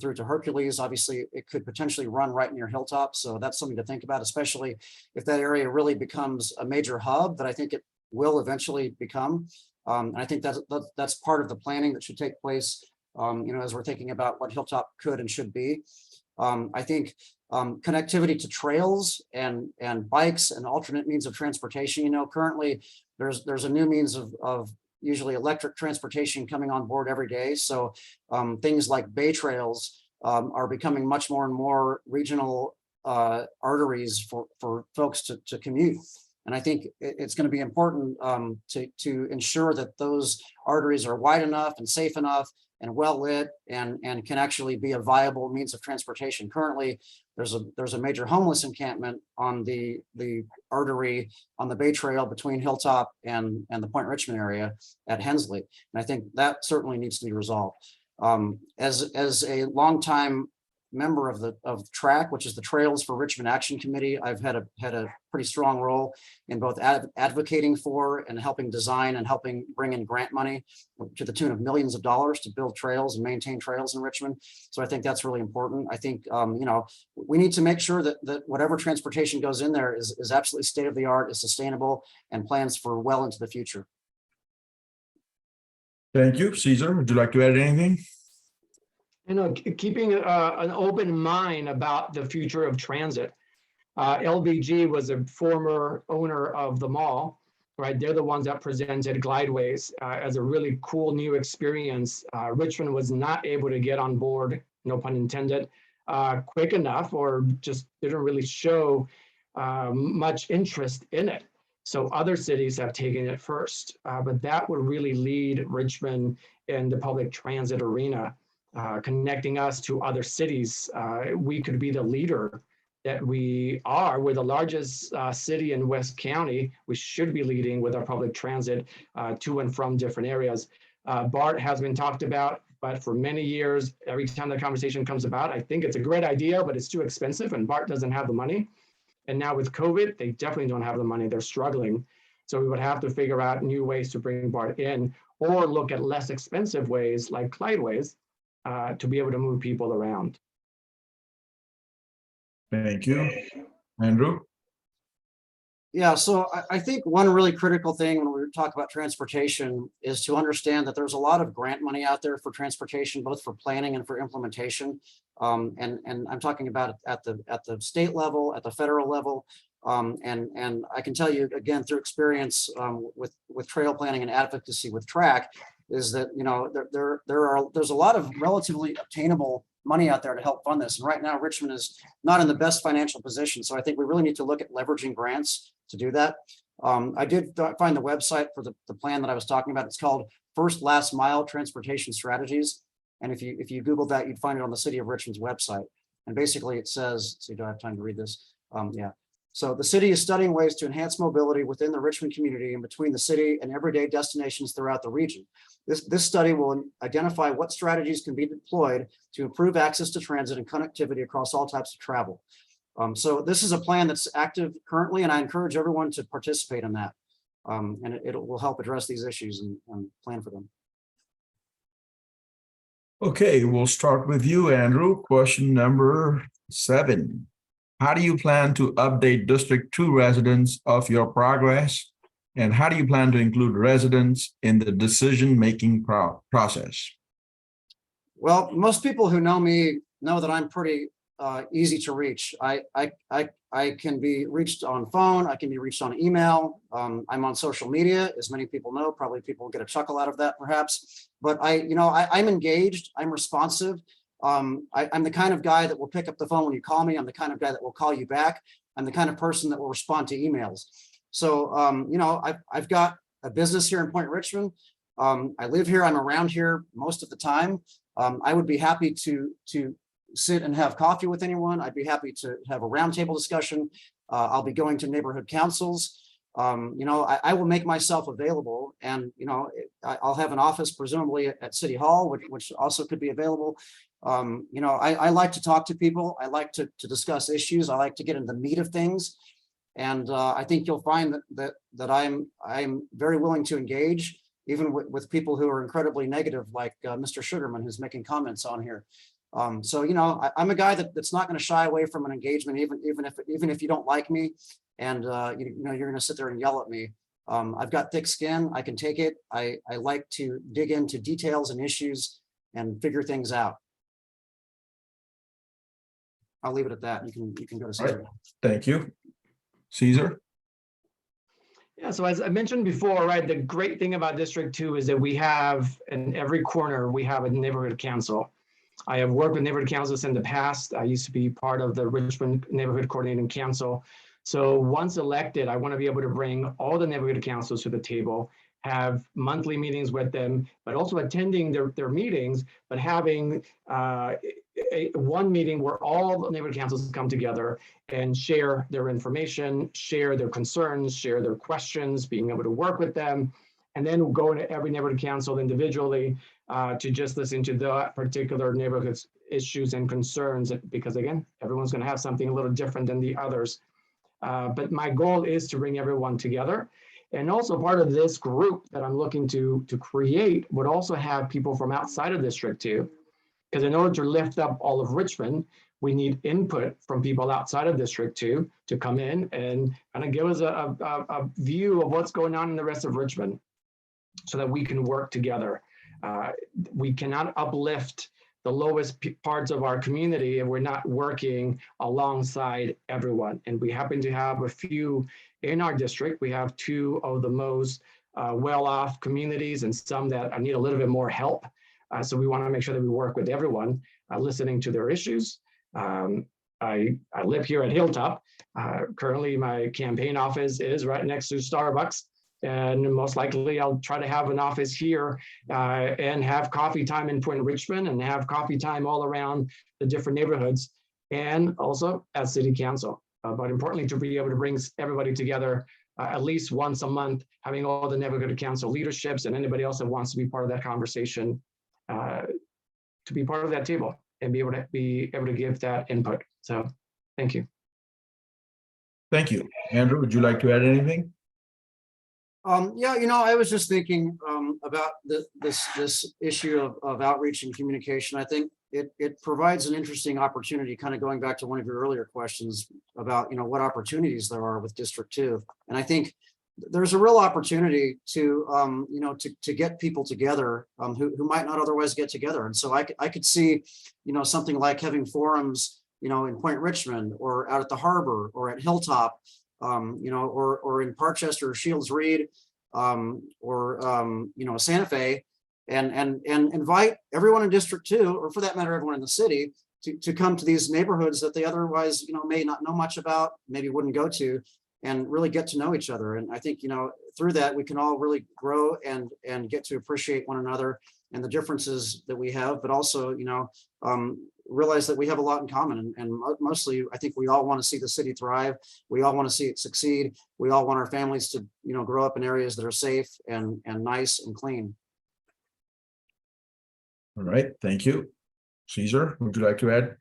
through to Hercules, obviously it could potentially run right near Hilltop. So that's something to think about, especially if that area really becomes a major hub that I think it will eventually become. And I think that's part of the planning that should take place. You know, as we're thinking about what Hilltop could and should be. I think connectivity to trails and bikes and alternate means of transportation. You know, currently there's a new means of usually electric transportation coming on board every day. So things like bay trails are becoming much more and more regional arteries for folks to commute. And I think it's going to be important to ensure that those arteries are wide enough and safe enough and well lit and can actually be a viable means of transportation. Currently, there's a major homeless encampment on the artery on the Bay Trail between Hilltop and the Point Richmond area at Hensley. And I think that certainly needs to be resolved. As a longtime member of the TRAC, which is the Trails for Richmond Action Committee, I've had a pretty strong role in both advocating for and helping design and helping bring in grant money to the tune of millions of dollars to build trails and maintain trails in Richmond. So I think that's really important. I think you know, we need to make sure that whatever transportation goes in there is absolutely state of the art, is sustainable, and plans for well into the future. Thank you. Cesar, would you like to add anything? You know, keeping an open mind about the future of transit. LVG was a former owner of the mall, right? They're the ones that presented Glideways as a really cool new experience. Richmond was not able to get on board, no pun intended, quick enough, or just didn't really show much interest in it. So other cities have taken it first, but that would really lead Richmond in the public transit arena. Connecting us to other cities. We could be the leader that we are. We're the largest city in West County. We should be leading with our public transit to and from different areas. BART has been talked about, but for many years, every time the conversation comes about, I think it's a great idea, but it's too expensive and BART doesn't have the money. And now with COVID, they definitely don't have the money. They're struggling. So we would have to figure out new ways to bring BART in, or look at less expensive ways like Glideways, to be able to move people around. Thank you. Andrew? Yeah, so I think one really critical thing when we talk about transportation is to understand that there's a lot of grant money out there for transportation, both for planning and for implementation. And I'm talking about at the state level, at the federal level. And I can tell you again through experience with trail planning and advocacy with TRAC, is that, you know, there's a lot of relatively obtainable money out there to help fund this. And right now, Richmond is not in the best financial position. So I think we really need to look at leveraging grants to do that. I did find the website for the plan that I was talking about. It's called First Last Mile Transportation Strategies. And if you Google that, you'd find it on the City of Richmond's website. And basically it says, so do I have time to read this? Yeah. So the city is studying ways to enhance mobility within the Richmond community and between the city and everyday destinations throughout the region. This study will identify what strategies can be deployed to improve access to transit and connectivity across all types of travel. So this is a plan that's active currently, and I encourage everyone to participate in that. And it will help address these issues and plan for them. Okay, we'll start with you, Andrew. Question number 7. How do you plan to update District 2 residents of your progress And how do you plan to include residents in the decision-making process? Well, most people who know me know that I'm pretty easy to reach. I can be reached on phone. I can be reached on email. I'm on social media, as many people know. Probably people get a chuckle out of that, perhaps. But I'm engaged. I'm responsive. I'm the kind of guy that will pick up the phone when you call me. I'm the kind of guy that will call you back. I'm the kind of person that will respond to emails. So I've got a business here in Point Richmond. I live here. I'm around here most of the time. I would be happy to sit and have coffee with anyone. I'd be happy to have a roundtable discussion. I'll be going to neighborhood councils. I will make myself available, and I'll have an office presumably at City Hall, which also could be available. I like to talk to people. I like to discuss issues. I like to get into the meat of things, and I think you'll find that I'm very willing to engage, even with people who are incredibly negative, like Mr. Sugarman, who's making comments on here. I'm a guy that's not going to shy away from an engagement, even if you don't like me, and you're going to sit there and yell at me. I've got thick skin. I can take it. I like to dig into details and issues and figure things out. I'll leave it at that. You can go to Cesar. Right. Thank you. Cesar? Yeah, so as I mentioned before, right, the great thing about District 2 is that we have, in every corner, we have a neighborhood council. I have worked with neighborhood councils in the past. I used to be part of the Richmond Neighborhood Coordinating Council. So once elected, I want to be able to bring all the neighborhood councils to the table, have monthly meetings with them, but also attending their meetings, but having one meeting where all the neighborhood councils come together and share their information, share their concerns, share their questions, being able to work with them, and then go into every neighborhood council individually to just listen to the particular neighborhood's issues and concerns, because again, everyone's going to have something a little different than the others. But my goal is to bring everyone together. And also part of this group that I'm looking to create would also have people from outside of District 2. Because in order to lift up all of Richmond, we need input from people outside of District 2 to come in and kind of give us a view of what's going on in the rest of Richmond so that we can work together. We cannot uplift the lowest parts of our community if we're not working alongside everyone. And we happen to have a few in our district. We have two of the most well-off communities and some that need a little bit more help. So we want to make sure that we work with everyone, listening to their issues. I live here at Hilltop. Currently, my campaign office is right next to Starbucks. And most likely I'll try to have an office here and have coffee time in Point Richmond and have coffee time all around the different neighborhoods and also at City Council. But importantly, to be able to bring everybody together at least once a month, having all the neighborhood council leaderships and anybody else that wants to be part of that conversation to be part of that table and be able to give that input. So thank you. Thank you. Andrew, would you like to add anything? Yeah, I was just thinking about this issue of outreach and communication. I think it provides an interesting opportunity, kind of going back to one of your earlier questions about, what opportunities there are with District 2. And I think there's a real opportunity to, to get people together who might not otherwise get together. And so I could see, something like having forums, in Point Richmond or out at the harbor or at Hilltop, or in Parkchester or Shields Reed, or Santa Fe, and invite everyone in District 2, or for that matter, everyone in the city, to come to these neighborhoods that they otherwise, may not know much about, maybe wouldn't go to, and really get to know each other. And I think, through that, we can all really grow and get to appreciate one another and the differences that we have, but also, realize that we have a lot in common. And mostly, I think we all want to see the city thrive. We all want to see it succeed. We all want our families to, grow up in areas that are safe and nice and clean. All right, thank you. Cesar, would you like to add?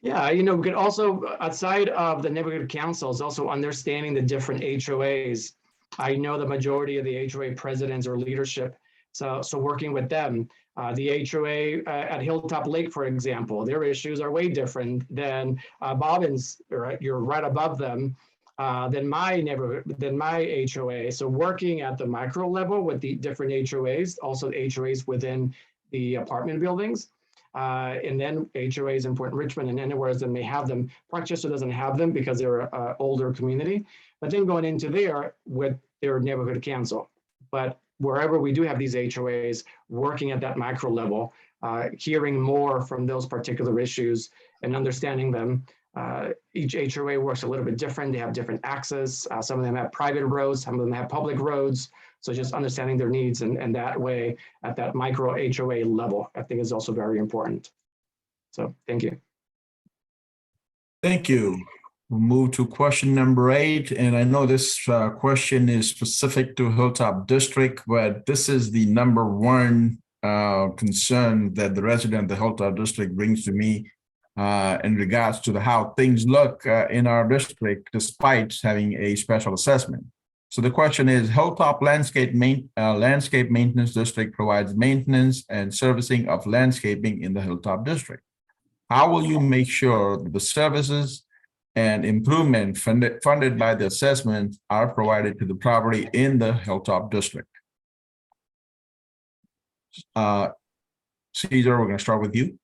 Yeah, we could also, outside of the neighborhood councils, also understanding the different HOAs. I know the majority of the HOA presidents or leadership. So working with them, the HOA at Hilltop Lake, for example, their issues are way different than Bobbins. Right? You're right above them. than my neighborhood, than my HOA. So working at the micro level with the different HOAs, also HOAs within the apartment buildings. And then HOAs in Port Richmond and anywhere that may have them. Rochester doesn't have them because they're an older community, but then going into there with their neighborhood council. But wherever we do have these HOAs, working at that micro level, hearing more from those particular issues and understanding them. Each HOA works a little bit different. They have different access. Some of them have private roads, some of them have public roads. So just understanding their needs and that way at that micro HOA level, I think is also very important. So thank you. Thank you. We'll move to question number 8. And I know this question is specific to Hilltop District, but this is the number one concern that the resident of the Hilltop District brings to me in regards to how things look in our district, despite having a special assessment. So the question is, Hilltop Landscape Maintenance District provides maintenance and servicing of landscaping in the Hilltop District. How will you make sure that the services and improvement funded by the assessment are provided to the property in the Hilltop District? Cesar, we're going to start with you.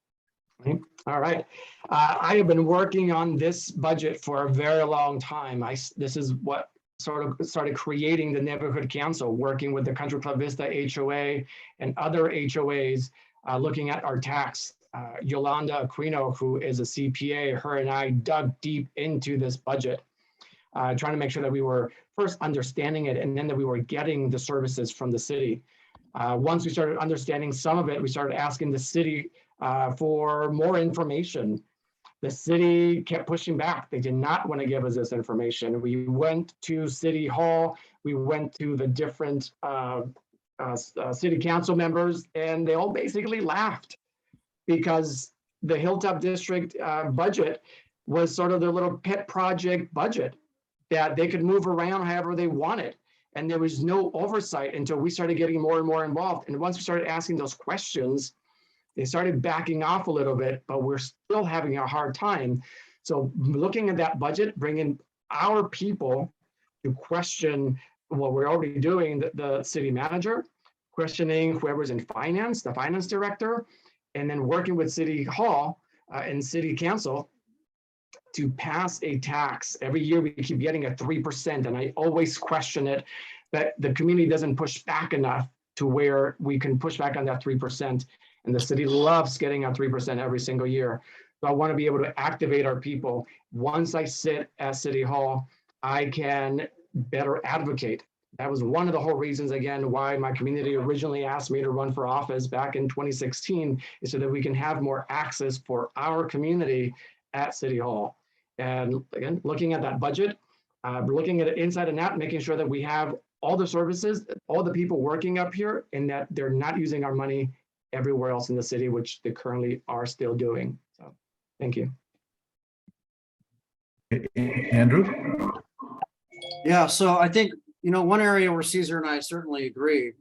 All right. I have been working on this budget for a very long time. This is what sort of started creating the neighborhood council, working with the Country Club Vista HOA and other HOAs, looking at our tax. Yolanda Aquino, who is a CPA, her and I dug deep into this budget, trying to make sure that we were first understanding it and then that we were getting the services from the city. Once we started understanding some of it, we started asking the city for more information. The city kept pushing back. They did not want to give us this information. We went to City Hall, we went to the different city council members, and they all basically laughed because the Hilltop District budget was sort of their little pet project budget that they could move around however they wanted. And there was no oversight until we started getting more and more involved. And once we started asking those questions, they started backing off a little bit, but we're still having a hard time. So looking at that budget, bringing our people to question what we're already doing, the city manager, questioning whoever's in finance, the finance director, and then working with City Hall and City Council to pass a tax. Every year we keep getting a 3%, and I always question it, but the community doesn't push back enough to where we can push back on that 3%. And the city loves getting our 3% every single year. So I want to be able to activate our people. Once I sit at City Hall, I can better advocate. That was one of the whole reasons, again, why my community originally asked me to run for office back in 2016, is so that we can have more access for our community at City Hall. And again, looking at that budget, looking at it inside and out, making sure that we have all the services, all the people working up here, and that they're not using our money everywhere else in the city, which they currently are still doing. So thank you. Andrew? Yeah, so I think, one area where Cesar and I certainly agree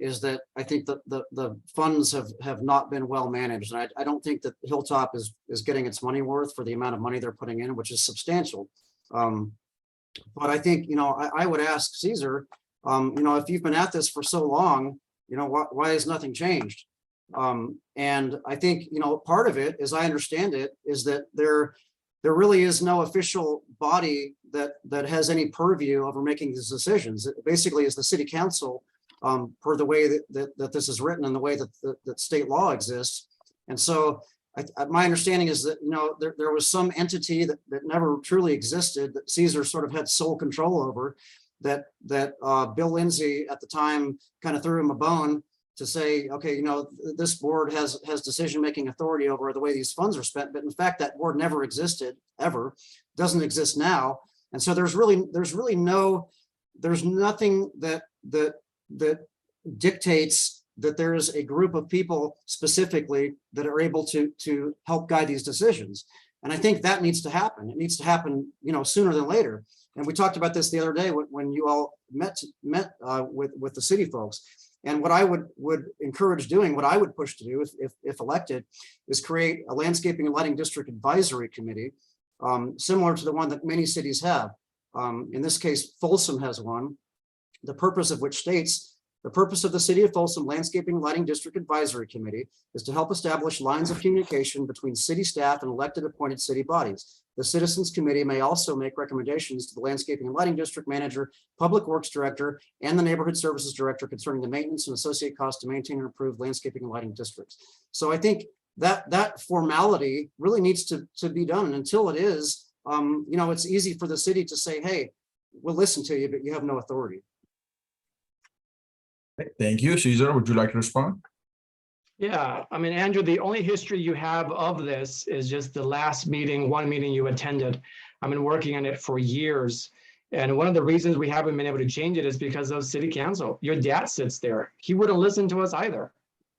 is that I think that the funds have not been well managed. And I don't think that Hilltop is getting its money worth for the amount of money they're putting in, which is substantial. But I think, I would ask Cesar, if you've been at this for so long, why has nothing changed? And I think, part of it, as I understand it, is that there really is no official body that has any purview over making these decisions. It basically is the city council, per the way that this is written and the way that state law exists. And so my understanding is that, there was some entity that never truly existed, that Cesar sort of had sole control over, that Bill Lindsay at the time kind of threw him a bone to say, okay, this board has decision-making authority over the way these funds are spent, but in fact, that board never existed, ever, doesn't exist now. And so there's nothing that dictates that there is a group of people specifically that are able to help guide these decisions. And I think that needs to happen. It needs to happen, sooner than later. And we talked about this the other day when you all met with the city folks. And what I would encourage doing, what I would push to do if elected, is create a landscaping and lighting district advisory committee, similar to the one that many cities have. In this case, Folsom has one, the purpose of which states, the purpose of the City of Folsom Landscaping Lighting District Advisory Committee is to help establish lines of communication between city staff and elected appointed city bodies. The Citizens Committee may also make recommendations to the Landscaping and Lighting District Manager, Public Works Director, and the Neighborhood Services Director concerning the maintenance and associated costs to maintain and improve landscaping and lighting districts. So I think that formality really needs to be done. And until it is, it's easy for the city to say, hey, we'll listen to you, but you have no authority. Thank you. Cesar, would you like to respond? Yeah, I mean, Andrew, the only history you have of this is just the last meeting, one meeting you attended. I've been working on it for years. And one of the reasons we haven't been able to change it is because of city council. Your dad sits there. He wouldn't listen to us either.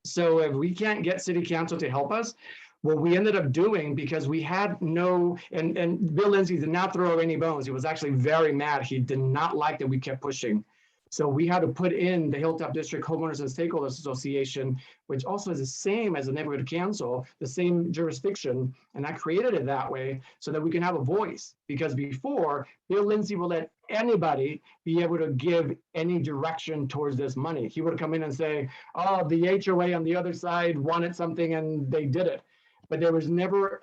So if we can't get city council to help us, what we ended up doing, because we had no, and Bill Lindsay did not throw any bones. He was actually very mad. He did not like that we kept pushing. So we had to put in the Hilltop District Homeowners and Stakeholders Association, which also is the same as the neighborhood council, the same jurisdiction. And I created it that way so that we can have a voice. Because before, Bill Lindsay will let anybody be able to give any direction towards this money. He would come in and say, oh, the HOA on the other side wanted something and they did it. But there was never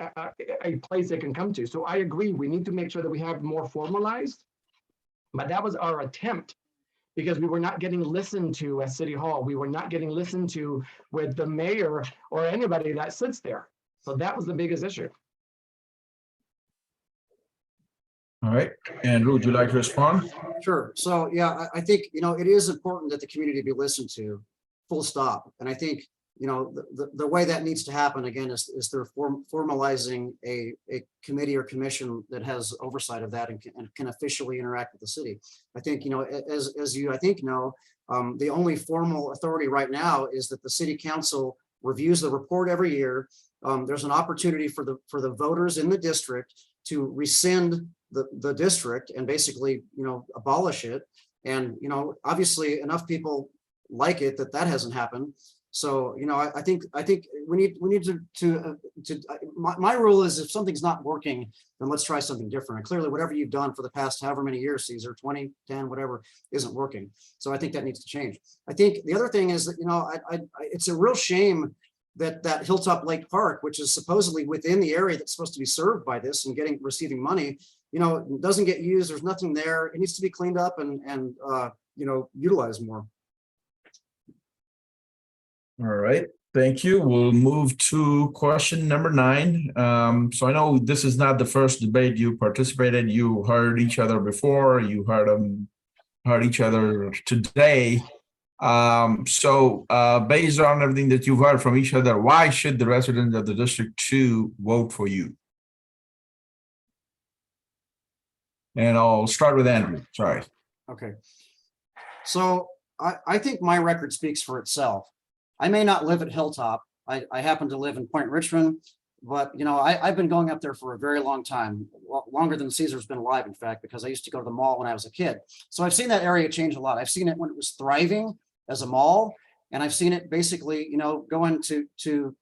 a place they can come to. So I agree, we need to make sure that we have more formalized. But that was our attempt, because we were not getting listened to at City Hall. We were not getting listened to with the mayor or anybody that sits there. So that was the biggest issue. All right. Andrew, would you like to respond? Sure. So, yeah, I think, it is important that the community be listened to, full stop. And I think, the way that needs to happen, again, is through formalizing a committee or commission that has oversight of that and can officially interact with the city. I think, as you, I think, know, the only formal authority right now is that the city council reviews the report every year. There's an opportunity for the voters in the district to rescind the district and basically, abolish it. And, obviously enough people like it that hasn't happened. So, I think we need to my rule is, if something's not working, then let's try something different. And clearly, whatever you've done for the past however many years, Cesar, 20, 10, whatever, isn't working. So I think that needs to change. I think the other thing is that, it's a real shame that Hilltop Lake Park, which is supposedly within the area that's supposed to be served by this and receiving money, doesn't get used. There's nothing there. It needs to be cleaned up and utilized more. All right, thank you. We'll move to question number 9. So I know this is not the first debate you participated. You heard each other before. You heard each other today. So based on everything that you've heard from each other, why should the residents of the District 2 vote for you? And I'll start with Andrew. Sorry. Okay. So I think my record speaks for itself. I may not live at Hilltop. I happen to live in Point Richmond, but I've been going up there for a very long time, longer than Cesar's been alive, in fact, because I used to go to the mall when I was a kid. So I've seen that area change a lot. I've seen it when it was thriving as a mall, and I've seen it basically, go into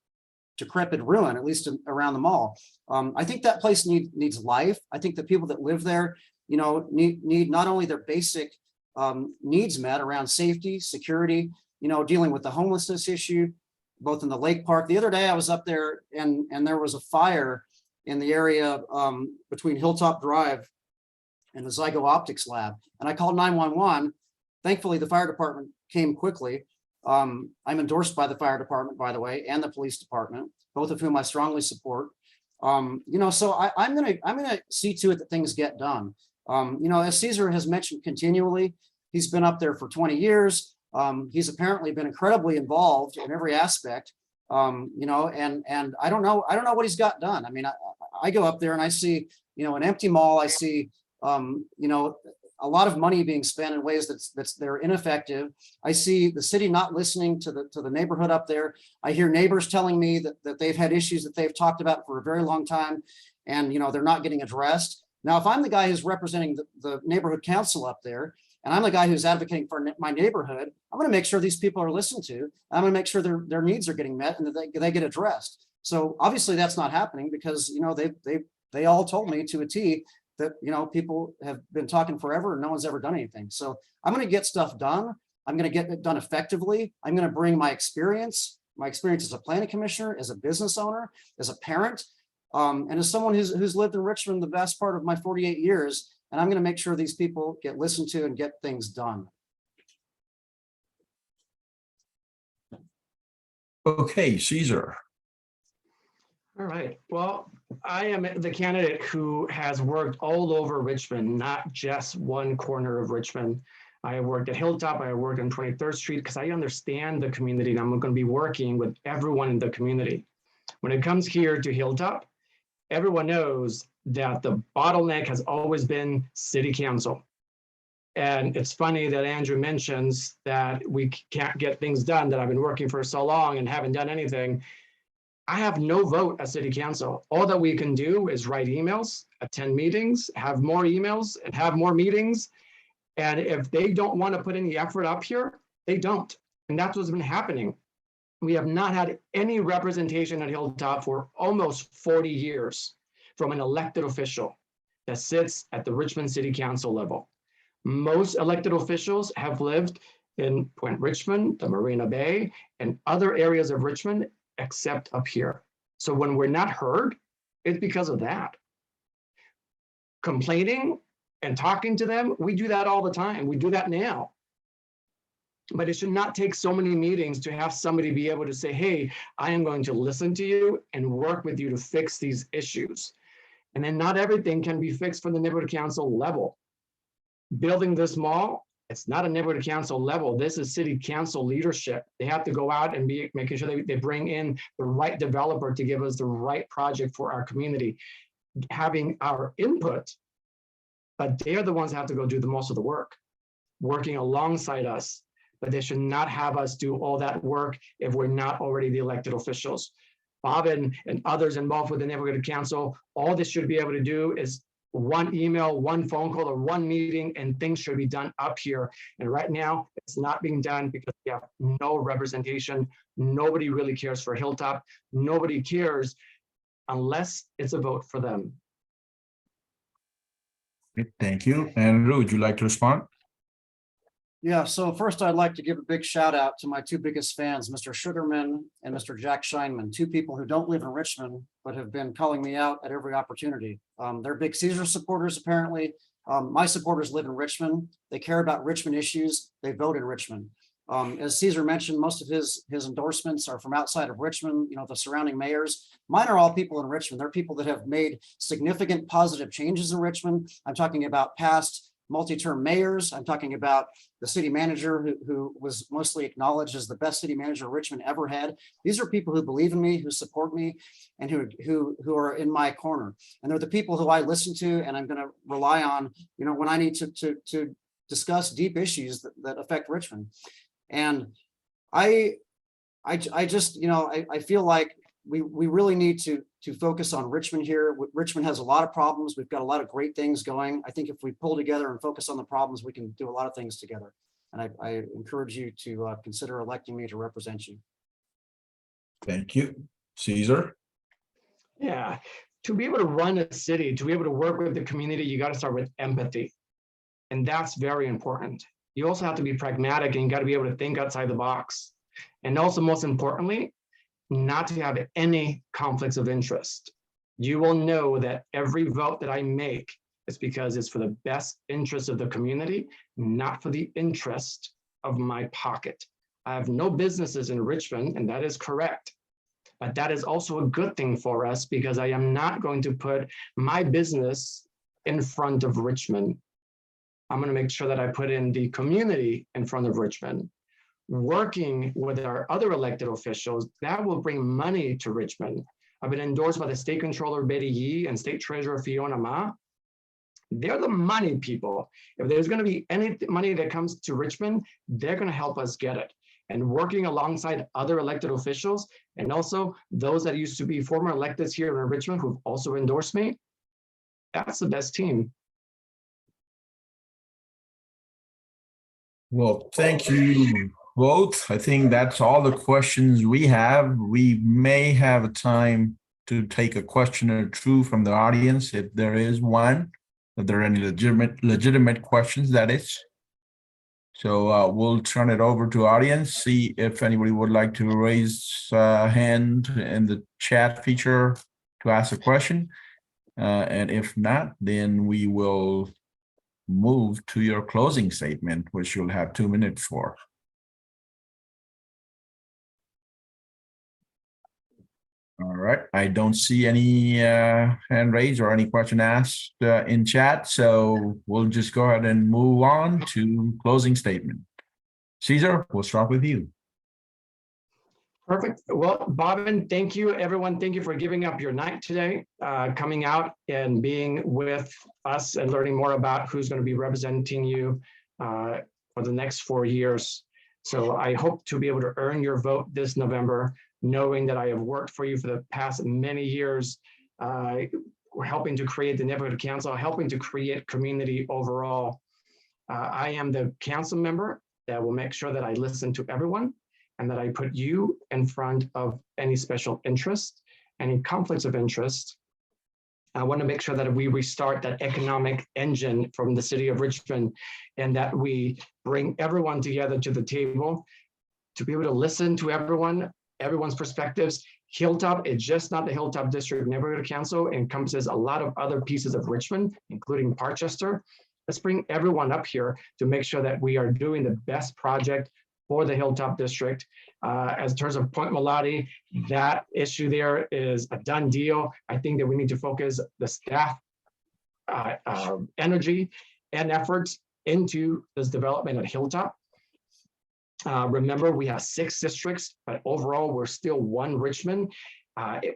decrepit ruin, at least around the mall. I think that place needs life. I think the people that live there, need not only their basic needs met around safety, security, dealing with the homelessness issue, both in the lake park. The other day I was up there and there was a fire in the area between Hilltop Drive and the Zygo Optics Lab. And I called 911. Thankfully, the fire department came quickly. I'm endorsed by the fire department, by the way, and the police department, both of whom I strongly support. So I'm gonna see to it that things get done. As Cesar has mentioned continually, he's been up there for 20 years. He's apparently been incredibly involved in every aspect, and I don't know what he's got done. I mean, I go up there and I see, an empty mall. I see, a lot of money being spent in ways they're ineffective. I see the city not listening to the neighborhood up there. I hear neighbors telling me that they've had issues that they've talked about for a very long time, and they're not getting addressed. Now, if I'm the guy who's representing the neighborhood council up there, and I'm the guy who's advocating for my neighborhood, I'm going to make sure these people are listened to. I'm going to make sure their needs are getting met and that they get addressed. So obviously that's not happening because, they all told me to a T that, people have been talking forever and no one's ever done anything. So I'm going to get stuff done. I'm going to get it done effectively. I'm going to bring my experience as a planning commissioner, as a business owner, as a parent, and as someone who's lived in Richmond the best part of my 48 years. And I'm going to make sure these people get listened to and get things done. Okay, Cesar. All right. Well, I am the candidate who has worked all over Richmond, not just one corner of Richmond. I have worked at Hilltop. I have worked on 23rd Street because I understand the community and I'm going to be working with everyone in the community. When it comes here to Hilltop, everyone knows that the bottleneck has always been city council. And it's funny that Andrew mentions that we can't get things done, that I've been working for so long and haven't done anything. I have no vote at city council. All that we can do is write emails, attend meetings, have more emails and have more meetings. And if they don't want to put any effort up here, they don't. And that's what's been happening. We have not had any representation at Hilltop for almost 40 years from an elected official that sits at the Richmond City Council level. Most elected officials have lived in Point Richmond, the Marina Bay, and other areas of Richmond, except up here. So when we're not heard, it's because of that. Complaining and talking to them, we do that all the time. We do that now. But it should not take so many meetings to have somebody be able to say, hey, I am going to listen to you and work with you to fix these issues. And then not everything can be fixed from the neighborhood council level. Building this mall, it's not a neighborhood council level. This is city council leadership. They have to go out and be making sure they bring in the right developer to give us the right project for our community, having our input, but they're the ones that have to go do the most of the work, working alongside us. But they should not have us do all that work if we're not already the elected officials. Bob and others involved with the neighborhood council, all this should be able to do is one email, one phone call, or one meeting, and things should be done up here. And right now, it's not being done because we have no representation. Nobody really cares for Hilltop. Nobody cares unless it's a vote for them. Thank you. Andrew, would you like to respond? Yeah, so first I'd like to give a big shout out to my two biggest fans, Mr. Sugarman and Mr. Jack Scheinman, two people who don't live in Richmond, but have been calling me out at every opportunity. They're big Cesar supporters, apparently. My supporters live in Richmond. They care about Richmond issues. They vote in Richmond. As Cesar mentioned, most of his endorsements are from outside of Richmond, the surrounding mayors. Mine are all people in Richmond. They're people that have made significant positive changes in Richmond. I'm talking about past multi-term mayors. I'm talking about the city manager who was mostly acknowledged as the best city manager Richmond ever had. These are people who believe in me, who support me, and who are in my corner. And they're the people who I listen to and I'm going to rely on, when I need to discuss deep issues that affect Richmond. And I just, I feel like we really need to focus on Richmond here. Richmond has a lot of problems. We've got a lot of great things going. I think if we pull together and focus on the problems, we can do a lot of things together. And I encourage you to consider electing me to represent you. Thank you. Cesar? Yeah, to be able to run a city, to be able to work with the community, you got to start with empathy. And that's very important. You also have to be pragmatic and you got to be able to think outside the box. And also, most importantly, not to have any conflicts of interest. You will know that every vote that I make is because it's for the best interest of the community, not for the interest of my pocket. I have no businesses in Richmond, and that is correct. But that is also a good thing for us because I am not going to put my business in front of Richmond. I'm going to make sure that I put in the community in front of Richmond. Working with our other elected officials, that will bring money to Richmond. I've been endorsed by the State Controller Betty Yee and State Treasurer Fiona Ma. They're the money people. If there's going to be any money that comes to Richmond, they're going to help us get it. And working alongside other elected officials, and also those that used to be former electeds here in Richmond who've also endorsed me, that's the best team. Well, thank you both. I think that's all the questions we have. We may have a time to take a question or two from the audience if there is one. Are there any legitimate questions, that is? So we'll turn it over to audience, see if anybody would like to raise a hand in the chat feature to ask a question. And if not, then we will move to your closing statement, which you'll have 2 minutes for. All right, I don't see any hand raised or any question asked in chat, so we'll just go ahead and move on to closing statement. Cesar, we'll start with you. Perfect. Well, Bobbin, thank you, everyone. Thank you for giving up your night today, coming out and being with us and learning more about who's going to be representing you for the next 4 years. So I hope to be able to earn your vote this November, knowing that I have worked for you for the past many years, helping to create the neighborhood council, helping to create community overall. I am the council member that will make sure that I listen to everyone and that I put you in front of any special interest, any conflicts of interest. I want to make sure that we restart that economic engine from the city of Richmond and that we bring everyone together to the table to be able to listen to everyone's perspectives. Hilltop is just not the Hilltop District Neighborhood Council. It encompasses a lot of other pieces of Richmond, including Parchester. Let's bring everyone up here to make sure that we are doing the best project for the Hilltop District. As in terms of Point Mulati, that issue there is a done deal. I think that we need to focus the staff energy and efforts into this development at Hilltop. Remember, we have 6 districts, but overall, we're still one Richmond.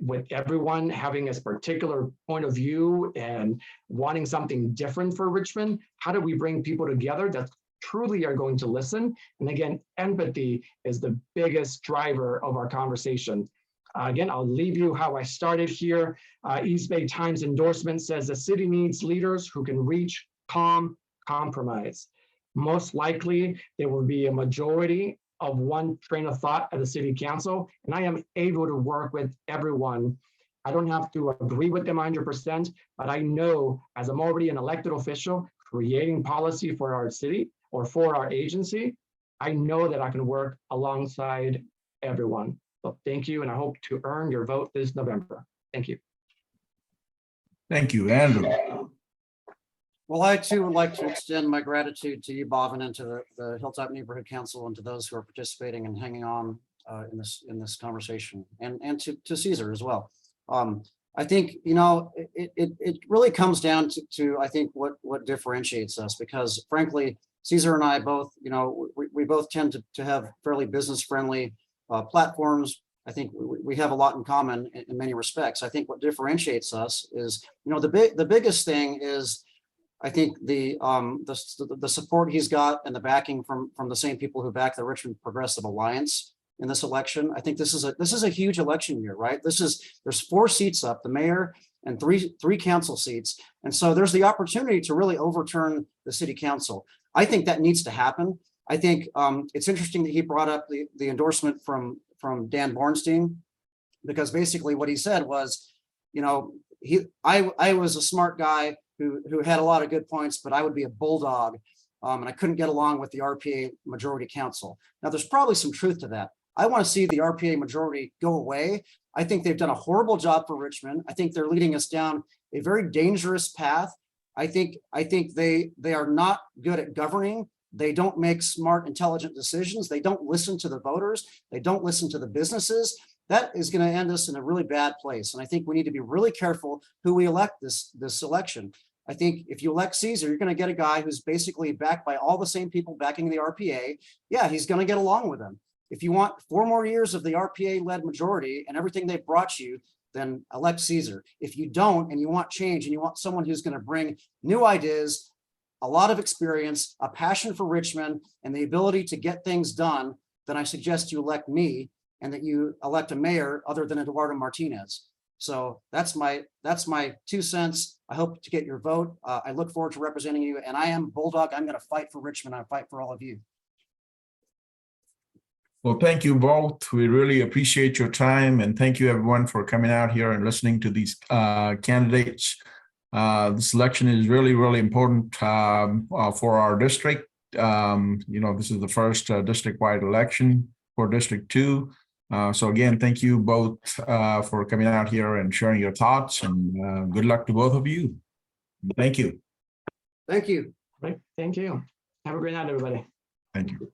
With everyone having a particular point of view and wanting something different for Richmond, how do we bring people together that truly are going to listen? And again, empathy is the biggest driver of our conversation. Again, I'll leave you how I started here. East Bay Times endorsement says the city needs leaders who can reach calm compromise. Most likely, there will be a majority of one train of thought at the city council, and I am able to work with everyone. I don't have to agree with them 100%, but I know as I'm already an elected official creating policy for our city or for our agency, I know that I can work alongside everyone. So thank you, and I hope to earn your vote this November. Thank you. Thank you, Andrew. Well, I too would like to extend my gratitude to you, Bobbin, and to the Hilltop Neighborhood Council and to those who are participating and hanging on in this conversation, and to Cesar as well. I think, you know, it really comes down to I think what differentiates us, because frankly, Cesar and I both, you know, we both tend to have fairly business friendly platforms. I think we have a lot in common in many respects. I think what differentiates us is, you know, the biggest thing is, I think the support he's got and the backing from the same people who back the Richmond Progressive Alliance in this election. I think this is a huge election year, right? There's 4 seats up, the mayor and three council seats, and so there's the opportunity to really overturn the city council. I think that needs to happen. I think it's interesting that he brought up the endorsement from Dan Bornstein, because basically what he said was, you know, I was a smart guy who had a lot of good points, but I would be a bulldog, and I couldn't get along with the RPA majority council. Now, there's probably some truth to that. I want to see the RPA majority go away. I think they've done a horrible job for Richmond. I think they're leading us down a very dangerous path. I think they are not good at governing. They don't make smart, intelligent decisions. They don't listen to the voters. They don't listen to the businesses. That is going to end us in a really bad place. And I think we need to be really careful who we elect this election. I think if you elect Cesar, you're going to get a guy who's basically backed by all the same people backing the RPA. Yeah, he's going to get along with them. If you want 4 more years of the RPA-led majority and everything they've brought you, then elect Cesar. If you don't, and you want change, and you want someone who's going to bring new ideas, a lot of experience, a passion for Richmond, and the ability to get things done, then I suggest you elect me, and that you elect a mayor other than Eduardo Martinez. So that's my 2 cents. I hope to get your vote. I look forward to representing you, and I am Bulldog. I'm going to fight for Richmond. I fight for all of you. Well, thank you both. We really appreciate your time, and thank you everyone for coming out here and listening to these candidates. This election is really, really important for our district. This is the first district-wide election for District 2. So again, thank you both for coming out here and sharing your thoughts, and good luck to both of you. Thank you. Thank you. Right, thank you. Have a great night, everybody. Thank you.